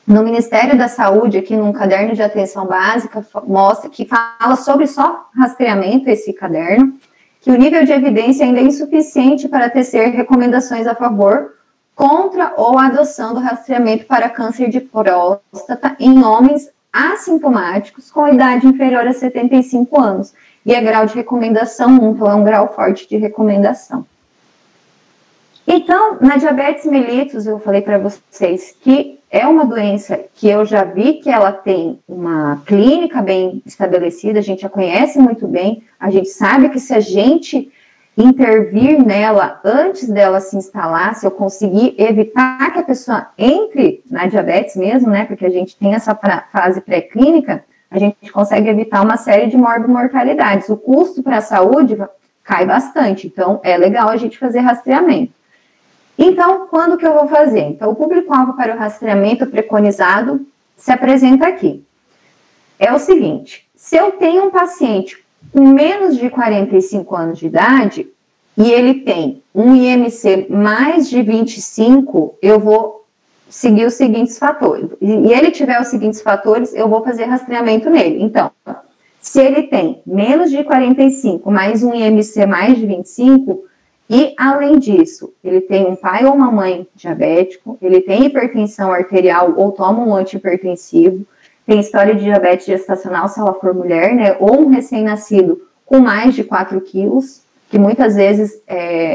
no Ministério da Saúde, aqui num caderno de atenção básica, mostra que fala sobre só rastreamento, esse caderno, que o nível de evidência ainda é insuficiente para tecer recomendações a favor contra ou a adoção do rastreamento para câncer de próstata em homens assintomáticos com idade inferior a 75 anos. E é grau de recomendação 1, então é um grau forte de recomendação. Então, na diabetes mellitus, eu falei para vocês que é uma doença que eu já vi que ela tem uma clínica bem estabelecida, a gente a conhece muito bem, a gente sabe que se a gente intervir nela antes dela se instalar, se eu conseguir evitar que a pessoa entre na diabetes mesmo, né, porque a gente tem essa fase pré-clínica, a gente consegue evitar uma série de morbimortalidades. O custo para a saúde cai bastante, então é legal a gente fazer rastreamento. Então, quando que eu vou fazer? Então, o público-alvo para o rastreamento preconizado se apresenta aqui. É o seguinte, se eu tenho um paciente com menos de 45 anos de idade, e ele tem um IMC mais de 25, eu vou seguir os seguintes fatores. E ele tiver os seguintes fatores, eu vou fazer rastreamento nele. Então, se ele tem menos de 45, mais um IMC mais de 25, e além disso, ele tem um pai ou uma mãe diabético, ele tem hipertensão arterial ou toma um antihipertensivo, tem história de diabetes gestacional, se ela for mulher, né, ou um recém-nascido com mais de 4 quilos, que muitas vezes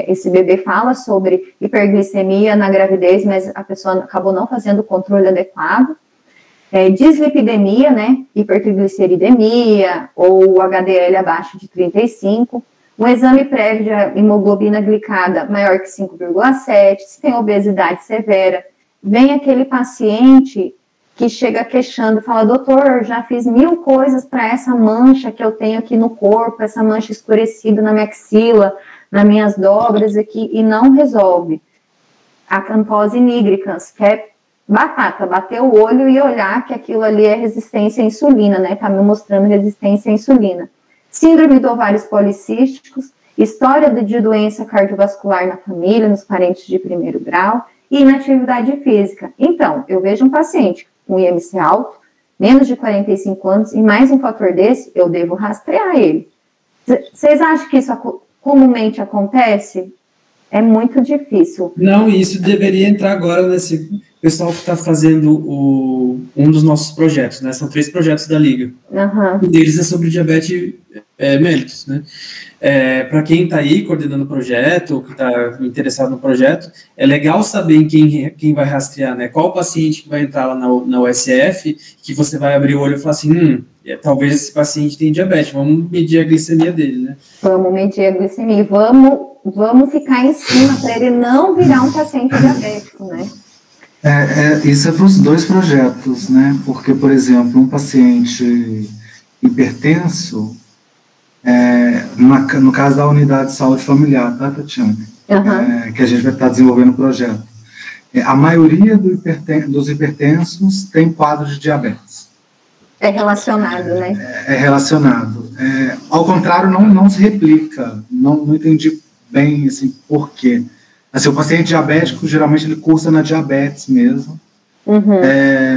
esse bebê fala sobre hiperglicemia na gravidez, mas a pessoa acabou não fazendo o controle adequado. Dislipidemia, né, hipertrigliceridemia, ou HDL abaixo de 35, um exame prévio de hemoglobina glicada maior que 5,7, se tem obesidade severa, vem aquele paciente que chega queixando, fala, doutor, já fiz 1000 coisas para essa mancha que eu tenho aqui no corpo, essa mancha escurecida na minha axila, nas minhas dobras aqui, e não resolve. Acantose nigricans, que é batata, bater o olho e olhar que aquilo ali é resistência à insulina, né? Tá me mostrando resistência à insulina. Síndrome de ovários policísticos, história de doença cardiovascular na família, nos parentes de primeiro grau, e inatividade física. Então, eu vejo um paciente com IMC alto, menos de 45 anos, e mais um fator desse, eu devo rastrear ele. Vocês acham que isso comumente acontece? É muito difícil. Não, isso deveria entrar agora nesse pessoal que está fazendo um dos nossos projetos, né? São 3 projetos da Liga. Um deles é sobre diabetes mellitus, né? Para quem está aí coordenando o projeto, ou que está interessado no projeto, é legal saber quem vai rastrear, né? Qual o paciente que vai entrar lá na USF, que você vai abrir o olho e falar assim, talvez esse paciente tenha diabetes, vamos medir a glicemia dele, né? Vamos medir a glicemia, vamos ficar em cima para ele não virar um paciente diabético, né? Isso é para os 2 projetos, né? Porque, por exemplo, um paciente hipertenso, no caso da unidade de saúde familiar, tá, Tatiana? Que a gente vai estar desenvolvendo o projeto. A maioria dos hipertensos tem quadro de diabetes. É relacionado, né? É relacionado. Ao contrário, não se replica. Não entendi bem, assim, por quê. Assim, o paciente diabético, geralmente, ele cursa na diabetes mesmo.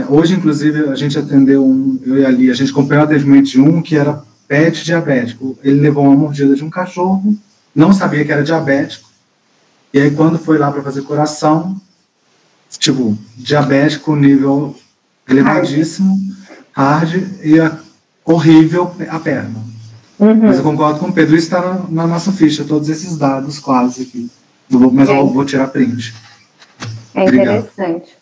Hoje, inclusive, a gente atendeu eu e a Lia, a gente acompanhou o atendimento de um que era pet diabético. Ele levou uma mordida de um cachorro, não sabia que era diabético, e aí quando foi lá para fazer coração, tipo, diabético, nível elevadíssimo, hard, e horrível a perna. Mas eu concordo com o Pedro, isso está na nossa ficha, todos esses dados quase aqui. Mas eu vou tirar print. Interessante.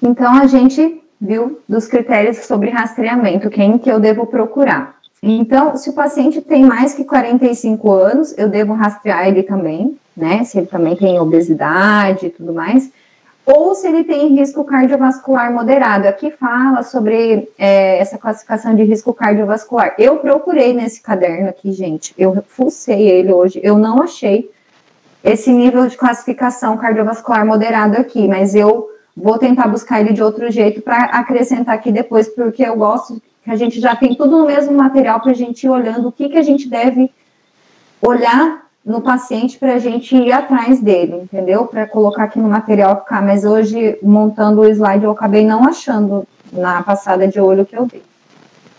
Então, a gente viu dos critérios sobre rastreamento, quem que eu devo procurar. Então, se o paciente tem mais que 45 anos, eu devo rastrear ele também, né? Se ele também tem obesidade e tudo mais. Ou se ele tem risco cardiovascular moderado. Aqui fala sobre essa classificação de risco cardiovascular. Eu procurei nesse caderno aqui, gente. Eu fucei ele hoje. Eu não achei esse nível de classificação cardiovascular moderado aqui, mas eu vou tentar buscar ele de outro jeito para acrescentar aqui depois, porque eu gosto que a gente já tem tudo no mesmo material para a gente ir olhando o que a gente deve olhar no paciente para a gente ir atrás dele, entendeu? Para colocar aqui no material ficar, mas hoje, montando o slide, eu acabei não achando na passada de olho que eu dei.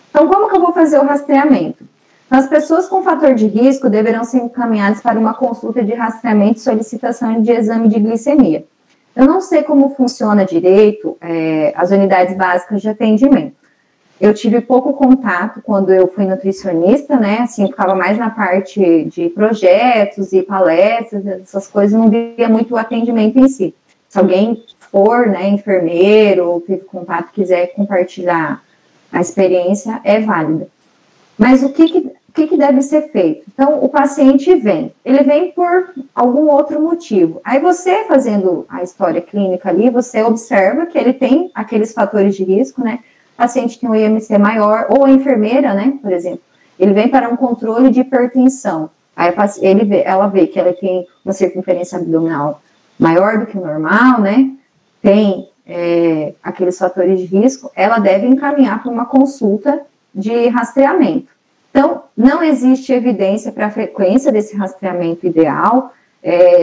Então, como que eu vou fazer o rastreamento? As pessoas com fator de risco deverão ser encaminhadas para uma consulta de rastreamento e solicitação de exame de glicemia. Eu não sei como funciona direito as unidades básicas de atendimento. Eu tive pouco contato quando eu fui nutricionista, né, assim, ficava mais na parte de projetos e palestras, essas coisas, não via muito o atendimento em si. Se alguém for, né, enfermeiro, ou teve contato, quiser compartilhar a experiência, é válida. Mas o que deve ser feito? Então, o paciente ele vem por algum outro motivo. Aí você, fazendo a história clínica ali, você observa que ele tem aqueles fatores de risco, né? O paciente tem um IMC maior, ou a enfermeira, né, por exemplo, ele vem para um controle de hipertensão. Aí ela vê que ela tem uma circunferência abdominal maior do que o normal, né, tem aqueles fatores de risco, ela deve encaminhar para uma consulta de rastreamento. Então, não existe evidência para a frequência desse rastreamento ideal.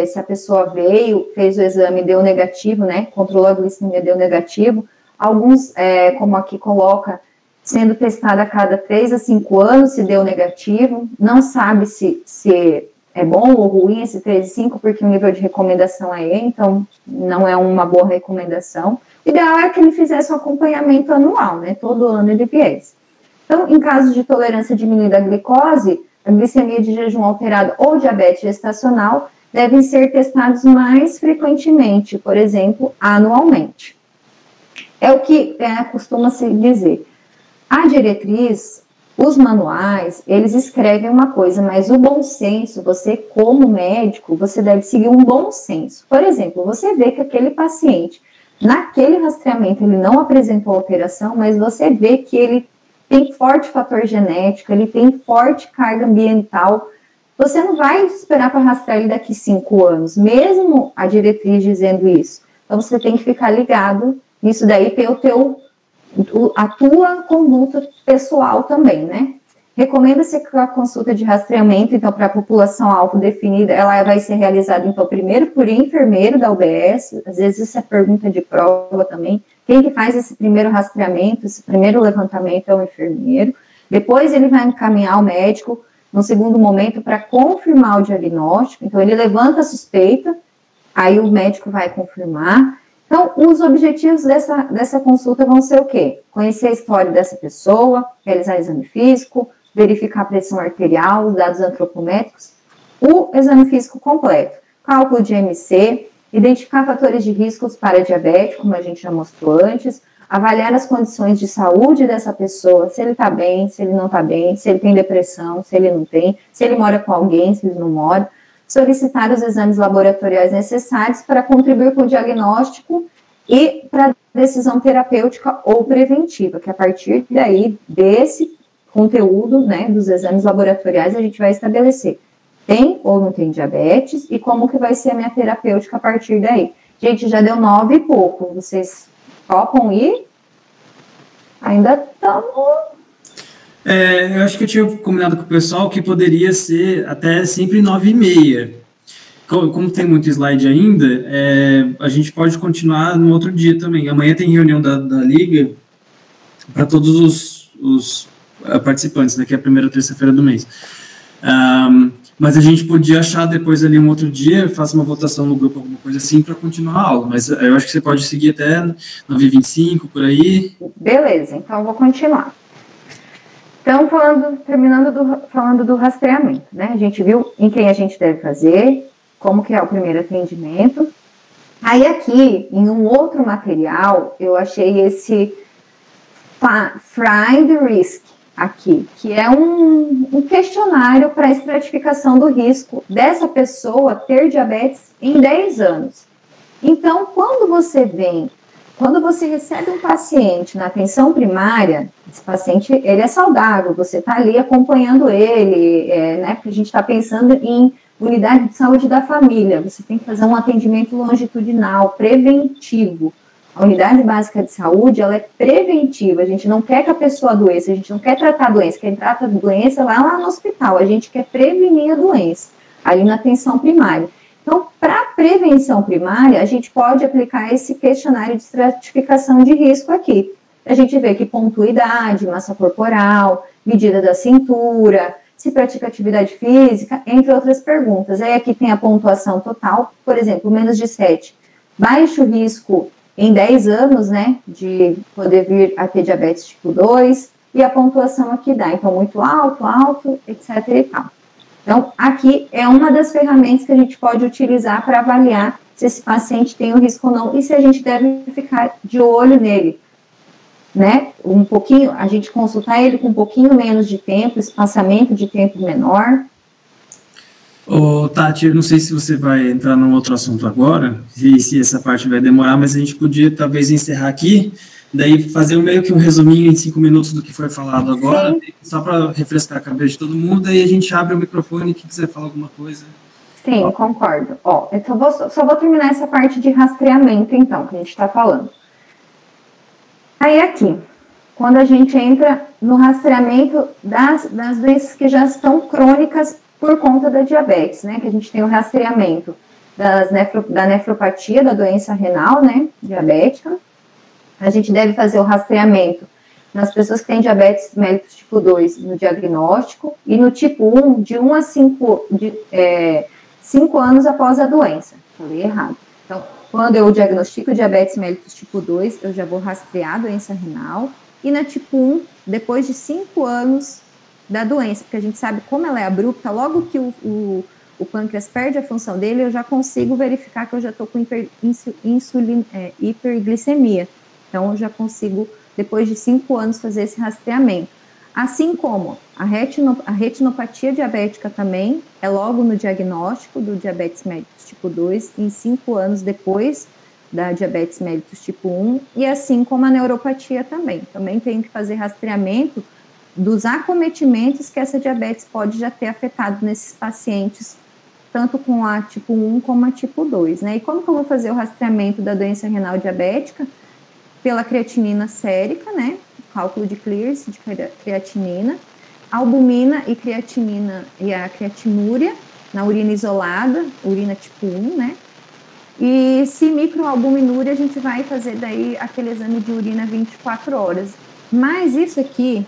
Se a pessoa veio, fez o exame, deu negativo, né, controlou a glicemia, deu negativo. Alguns, como aqui coloca, sendo testada a cada 3 a 5 anos, se deu negativo, não sabe se é bom ou ruim esse 3 e 5, porque o nível de recomendação é E, então não é uma boa recomendação. O ideal é que ele fizesse um acompanhamento anual, né, todo ano ele viesse. Então, em caso de tolerância diminuída à glicose, a glicemia de jejum alterado ou diabetes gestacional devem ser testados mais frequentemente, por exemplo, anualmente. É o que costuma-se dizer. A diretriz Os manuais, eles escrevem uma coisa, mas o bom senso, você como médico, você deve seguir um bom senso. Por exemplo, você vê que aquele paciente, naquele rastreamento, ele não apresentou alteração, mas você vê que ele tem forte fator genético, ele tem forte carga ambiental, você não vai esperar para rastrear ele daqui 5 anos, mesmo a diretriz dizendo isso. Então, você tem que ficar ligado nisso daí, ter a tua conduta pessoal também, né? Recomenda-se que a consulta de rastreamento, então, para a população-alvo definida, ela vai ser realizada, então, primeiro por enfermeiro da UBS, às vezes isso é pergunta de prova também, quem que faz esse primeiro rastreamento, esse primeiro levantamento é o enfermeiro, depois ele vai encaminhar o médico, no segundo momento, para confirmar o diagnóstico, então ele levanta a suspeita, aí o médico vai confirmar. Então, os objetivos dessa consulta vão ser o quê? Conhecer a história dessa pessoa, realizar exame físico, verificar a pressão arterial, os dados antropométricos, o exame físico completo, cálculo de MC, identificar fatores de riscos para diabetes, como a gente já mostrou antes, avaliar as condições de saúde dessa pessoa, se ele está bem, se ele não está bem, se ele tem depressão, se ele não tem, se ele mora com alguém, se ele não mora, solicitar os exames laboratoriais necessários para contribuir com o diagnóstico e para a decisão terapêutica ou preventiva, que a partir daí, desse conteúdo, né, dos exames laboratoriais, a gente vai estabelecer tem ou não tem diabetes e como que vai ser a minha terapêutica a partir daí. Gente, já deu 9 e pouco, vocês topam ir? Ainda estamos... eu acho que eu tinha combinado com o pessoal que poderia ser até sempre 9h30. Como tem muito slide ainda, a gente pode continuar no outro dia também. Amanhã tem reunião da Liga para todos os participantes, né, que é a primeira terça-feira do mês. Mas a gente podia achar depois ali um outro dia, faça uma votação no grupo, alguma coisa assim, para continuar a aula. Mas eu acho que você pode seguir até 9h25, por aí. Beleza, então eu vou continuar. Então, falando do rastreamento, né? A gente viu em quem a gente deve fazer, como que é o primeiro atendimento. Aí aqui, em um outro material, eu achei esse Find Risk aqui, que é um questionário para a estratificação do risco dessa pessoa ter diabetes em 10 anos. Então, quando você recebe um paciente na atenção primária, esse paciente, ele é saudável, você está ali acompanhando ele, né, porque a gente está pensando em unidade de saúde da família, você tem que fazer um atendimento longitudinal, preventivo. A unidade básica de saúde, ela é preventiva, a gente não quer que a pessoa adoeça, a gente não quer tratar a doença, quem trata a doença vai lá no hospital, a gente quer prevenir a doença, ali na atenção primária. Então, para prevenção primária, a gente pode aplicar esse questionário de estratificação de risco aqui. A gente vê que pontua idade, massa corporal, medida da cintura, se pratica atividade física, entre outras perguntas. Aí aqui tem a pontuação total, por exemplo, menos de 7. Baixo risco em 10 anos, né, de poder vir a ter diabetes tipo 2, e a pontuação aqui dá. Então, muito alto, etc. e tal. Então, aqui é uma das ferramentas que a gente pode utilizar para avaliar se esse paciente tem o risco ou não e se a gente deve ficar de olho nele, né? Um pouquinho, a gente consultar ele com um pouquinho menos de tempo, espaçamento de tempo menor. Tati, eu não sei se você vai entrar num outro assunto agora, se essa parte vai demorar, mas a gente podia talvez encerrar aqui, daí fazer meio que um resuminho em 5 minutos do que foi falado agora, sim, só para refrescar a cabeça de todo mundo, daí a gente abre o microfone e quem quiser falar alguma coisa. Sim, concordo. Então só vou terminar essa parte de rastreamento, então, que a gente está falando. Aí aqui, quando a gente entra no rastreamento das doenças que já estão crônicas por conta da diabetes, né, que a gente tem o rastreamento da nefropatia, da doença renal, né, diabética. A gente deve fazer o rastreamento nas pessoas que têm diabetes mellitus tipo 2 no diagnóstico e no tipo 1, de 1 a 5 anos após a doença. Falei errado. Então, quando eu diagnostico diabetes mellitus tipo 2, eu já vou rastrear a doença renal. E na tipo 1, depois de 5 anos da doença, porque a gente sabe como ela é abrupta, logo que o pâncreas perde a função dele, eu já consigo verificar que eu já estou com hiperglicemia. Então, eu já consigo, depois de 5 anos, fazer esse rastreamento. Assim como a retinopatia diabética também é logo no diagnóstico do diabetes mellitus tipo 2 e 5 anos depois da diabetes mellitus tipo 1, e assim como a neuropatia também tem que fazer rastreamento dos acometimentos que essa diabetes pode já ter afetado nesses pacientes, tanto com a tipo 1 como a tipo 2, né? E como que eu vou fazer o rastreamento da doença renal diabética? Pela creatinina sérica, né? Cálculo de clearance de creatinina, albumina e creatinina e a creatinúria na urina isolada, urina tipo 1, né? E se microalbuminúria, a gente vai fazer daí aquele exame de urina 24 horas. Mas isso aqui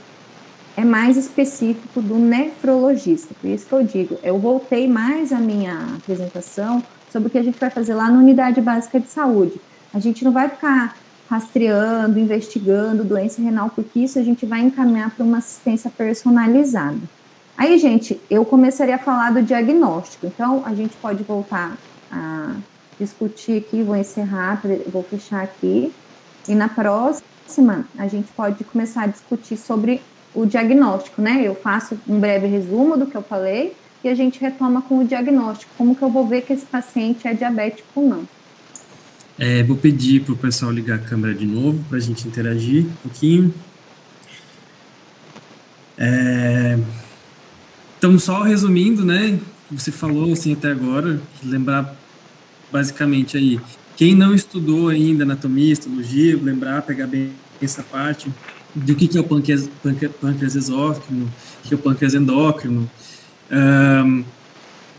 é mais específico do nefrologista, por isso que eu digo, eu voltei mais a minha apresentação sobre o que a gente vai fazer lá na unidade básica de saúde. A gente não vai ficar rastreando, investigando doença renal, porque isso a gente vai encaminhar para uma assistência personalizada. Aí, gente, eu começaria a falar do diagnóstico, então a gente pode voltar a discutir aqui, vou encerrar, vou fechar aqui, e na próxima a gente pode começar a discutir sobre o diagnóstico, né? Eu faço um breve resumo do que eu falei e a gente retoma com o diagnóstico, como que eu vou ver que esse paciente é diabético ou não. Vou pedir para o pessoal ligar a câmera de novo para a gente interagir um pouquinho. Então, só resumindo, né? Você falou assim até agora, lembrar basicamente aí, quem não estudou ainda anatomia, histologia, lembrar, pegar bem essa parte do que é o pâncreas exócrino, o que é o pâncreas endócrino,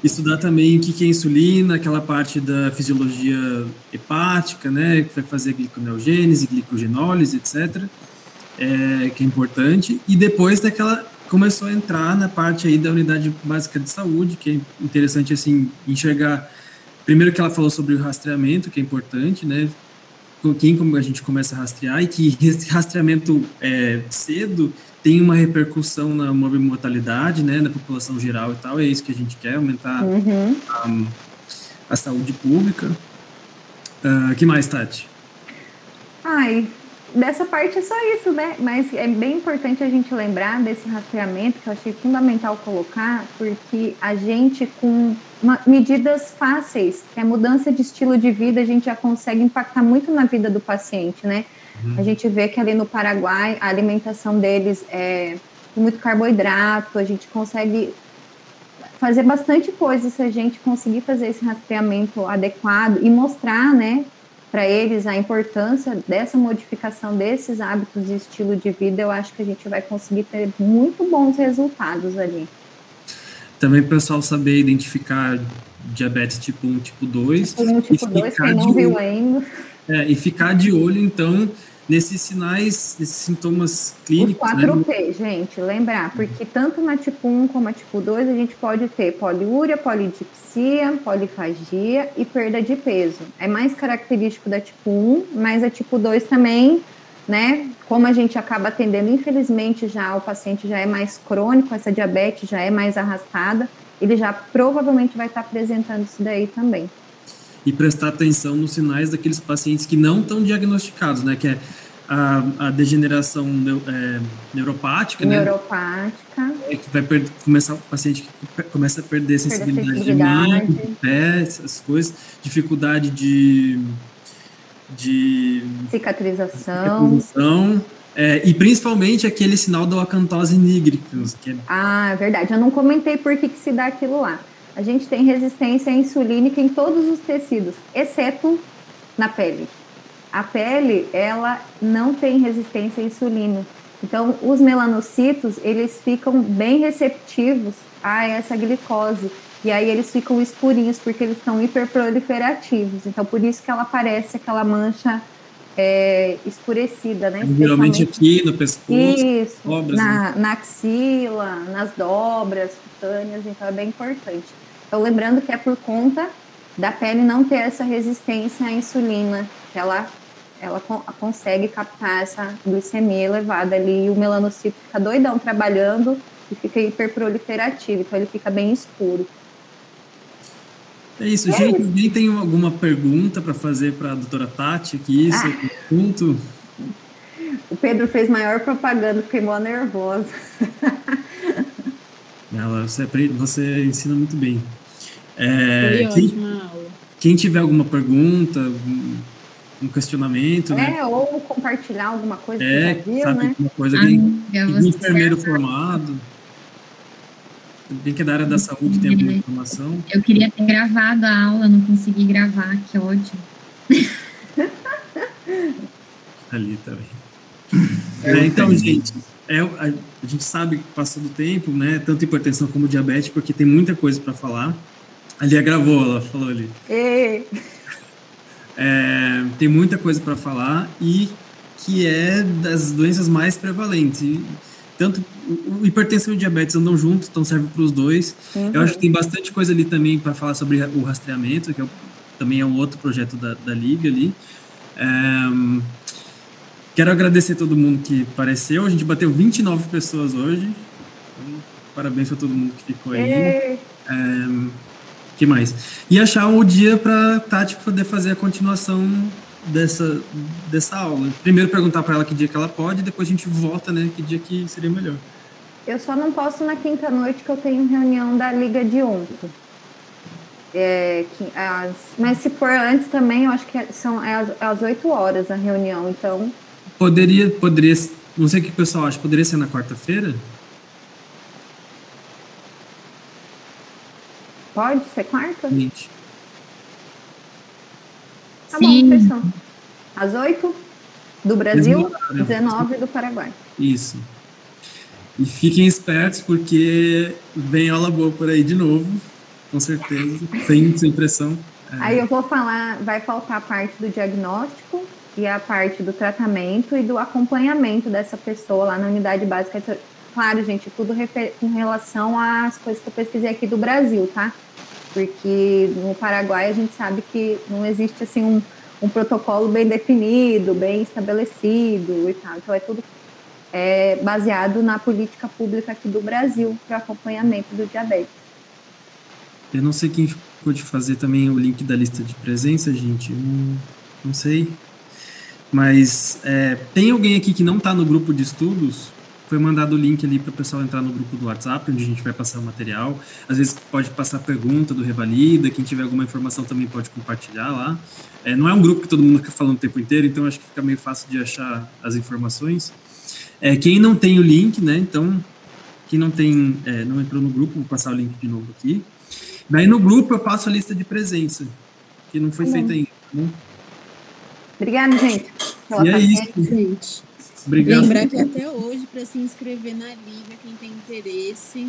estudar também o que é insulina, aquela parte da fisiologia hepática, né, que vai fazer gliconeogênese, glicogenólise, etc., que é importante, e depois começou a entrar na parte aí da unidade básica de saúde, que é interessante, assim, enxergar, primeiro que ela falou sobre o rastreamento, que é importante, né, como a gente começa a rastrear, e que esse rastreamento cedo tem uma repercussão na mortalidade, né, na população geral e tal, é isso que a gente quer, aumentar a saúde pública. Que mais, Tati? Dessa parte é só isso, né, mas é bem importante a gente lembrar desse rastreamento, que eu achei fundamental colocar, porque a gente, com medidas fáceis, que é mudança de estilo de vida, a gente já consegue impactar muito na vida do paciente, né? A gente vê que ali no Paraguai, a alimentação deles é com muito carboidrato, a gente consegue fazer bastante coisa se a gente conseguir fazer esse rastreamento adequado e mostrar, né, para eles a importância dessa modificação desses hábitos de estilo de vida. Eu acho que a gente vai conseguir ter muito bons resultados ali. Também para o pessoal saber identificar diabetes tipo 1, tipo 2. Tipo 1, tipo 2, quem não viu ainda. E ficar de olho, então, nesses sinais, nesses sintomas clínicos. Os 4P, né? Gente, lembrar, porque tanto na tipo 1 como na tipo 2 a gente pode ter poliúria, polidipsia, polifagia e perda de peso. É mais característico da tipo 1, mas a tipo 2 também, né? Como a gente acaba atendendo, infelizmente já o paciente já é mais crônico, essa diabetes já é mais arrastada, ele já provavelmente vai estar apresentando isso daí também. E prestar atenção nos sinais daqueles pacientes que não estão diagnosticados, né? Que é a degeneração neuropática, né? Neuropática. Que vai começar o paciente que começa a perder sensibilidade de mão, pé, essas coisas, dificuldade de cicatrização. E principalmente aquele sinal da acantose nigricans. É verdade. Eu não comentei por que se dá aquilo lá. A gente tem resistência insulínica em todos os tecidos, exceto na pele. A pele, ela não tem resistência à insulina. Então, os melanocitos, eles ficam bem receptivos a essa glicose. E aí eles ficam escurinhos, porque eles estão hiperproliferativos. Então, por isso que ela parece aquela mancha escurecida, né? Geralmente aqui no pescoço. Isso, dobras, na axila, nas dobras cutâneas, então é bem importante. Então, lembrando que é por conta da pele não ter essa resistência à insulina, que ela consegue captar essa glicemia elevada ali, e o melanocito fica doidão trabalhando e fica hiperproliferativo, então ele fica bem escuro. É isso, gente. Alguém tem alguma pergunta para fazer para a doutora Tati aqui? Esse assunto? O Pedro fez maior propaganda, fiquei mó nervosa. Você ensina muito bem. Foi ótima a aula. Quem tiver alguma pergunta, um questionamento, né? Ou compartilhar alguma coisa que já viu, sabe, né? uma coisa bem enfermeiro formado. Bem que da área da saúde tem alguma informação. Eu queria ter gravado a aula, não consegui gravar, que ódio. Ali também. Então, gente, a gente sabe que passou do tempo, né? Tanto hipertensão como diabetes, porque tem muita coisa para falar. A Lia gravou, ela falou ali. Tem muita coisa para falar e que é das doenças mais prevalentes. E tanto o hipertensão e o diabetes andam juntos, então serve para os dois. Uhum. Eu acho que tem bastante coisa ali também para falar sobre o rastreamento, que também é um outro projeto da Liga ali. Quero agradecer a todo mundo que apareceu. A gente bateu 29 pessoas hoje. Então, parabéns para todo mundo que ficou aí. Que mais? E achar o dia para Tati poder fazer a continuação dessa aula. Primeiro perguntar para ela que dia que ela pode, depois a gente volta, né? Que dia que seria melhor. Eu só não posso na quinta-noite que eu tenho reunião da Liga de Onco. Mas se for antes também, eu acho que são às 8 horas a reunião, então... Poderia, não sei o que o pessoal acha, poderia ser na quarta-feira? Pode ser quarta? Gente. Tá bom, pessoal. Às 8 do Brasil, 19 do Paraguai. Isso. E fiquem espertos, porque vem aula boa por aí de novo, com certeza, sem pressão. Aí eu vou falar, vai faltar a parte do diagnóstico e a parte do tratamento e do acompanhamento dessa pessoa lá na unidade básica. Claro, gente, tudo com relação às coisas que eu pesquisei aqui do Brasil, tá? Porque no Paraguai a gente sabe que não existe, assim, um protocolo bem definido, bem estabelecido e tal. Então, é tudo baseado na política pública aqui do Brasil para o acompanhamento do diabetes. Eu não sei quem pode fazer também o link da lista de presença, gente. Não sei. Mas tem alguém aqui que não está no grupo de estudos? Foi mandado o link ali para o pessoal entrar no grupo do WhatsApp, onde a gente vai passar o material. Às vezes pode passar pergunta do Revalida, quem tiver alguma informação também pode compartilhar lá. Não é um grupo que todo mundo fica falando o tempo inteiro, então acho que fica meio fácil de achar as informações. Quem não tem o link, né, então, quem não entrou no grupo, vou passar o link de novo aqui. Daí no grupo eu passo a lista de presença, que não foi feita ainda. Né? Obrigada, gente. E é isso, gente. Obrigado. Lembrar que até hoje, para se inscrever na Liga, quem tem interesse,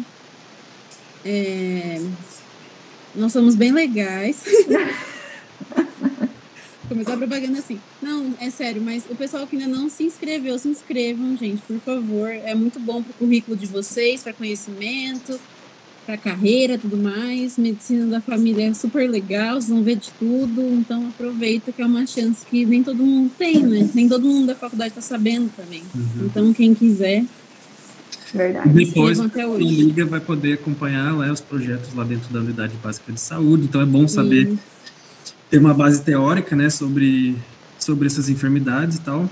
nós somos bem legais. Começar a propaganda assim. Não, é sério, mas o pessoal que ainda não se inscreveu, se inscrevam, gente, por favor. É muito bom para o currículo de vocês, para conhecimento, para carreira, tudo mais. Medicina da família é super legal, vocês vão ver de tudo. Então, aproveita que é uma chance que nem todo mundo tem, né? Nem todo mundo da faculdade está sabendo também. Uhum. Então, quem quiser... Verdade. Depois, a Liga vai poder acompanhar os projetos lá dentro da Unidade Básica de Saúde. Então, é bom saber... ter uma base teórica, né, sobre essas enfermidades e tal.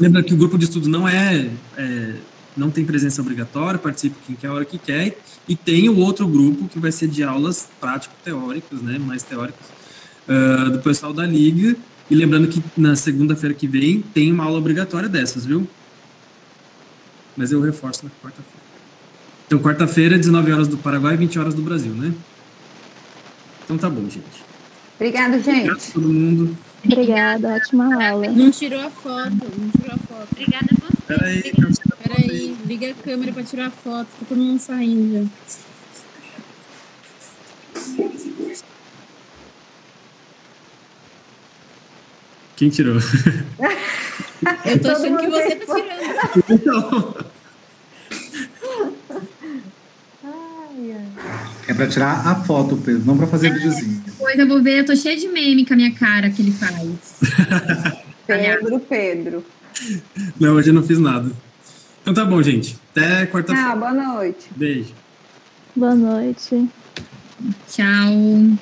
Lembra que o grupo de estudo não tem presença obrigatória, participa quem quer a hora que quer, e tem o outro grupo que vai ser de aulas prático-teóricas, né, mais teóricas, do pessoal da Liga. E lembrando que na segunda-feira que vem tem uma aula obrigatória dessas, viu? Mas eu reforço na quarta-feira. Então, quarta-feira, 19 horas do Paraguai e 20 horas do Brasil, né? Então tá bom, gente. Obrigada, gente. Obrigado a todo mundo. Obrigada, ótima aula. Não tirou a foto. Obrigada a você. Peraí, liga a câmera para tirar a foto. Tá todo mundo saindo já. Quem tirou? Eu tô achando que você tá tirando. Então... É para tirar a foto, Pedro, não para fazer videozinho. Depois eu vou ver, eu tô cheia de meme com a minha cara que ele faz. Pedro. Não, hoje eu não fiz nada. Então tá bom, gente. Até quarta-feira. Boa noite. Beijo. Boa noite. Tchau.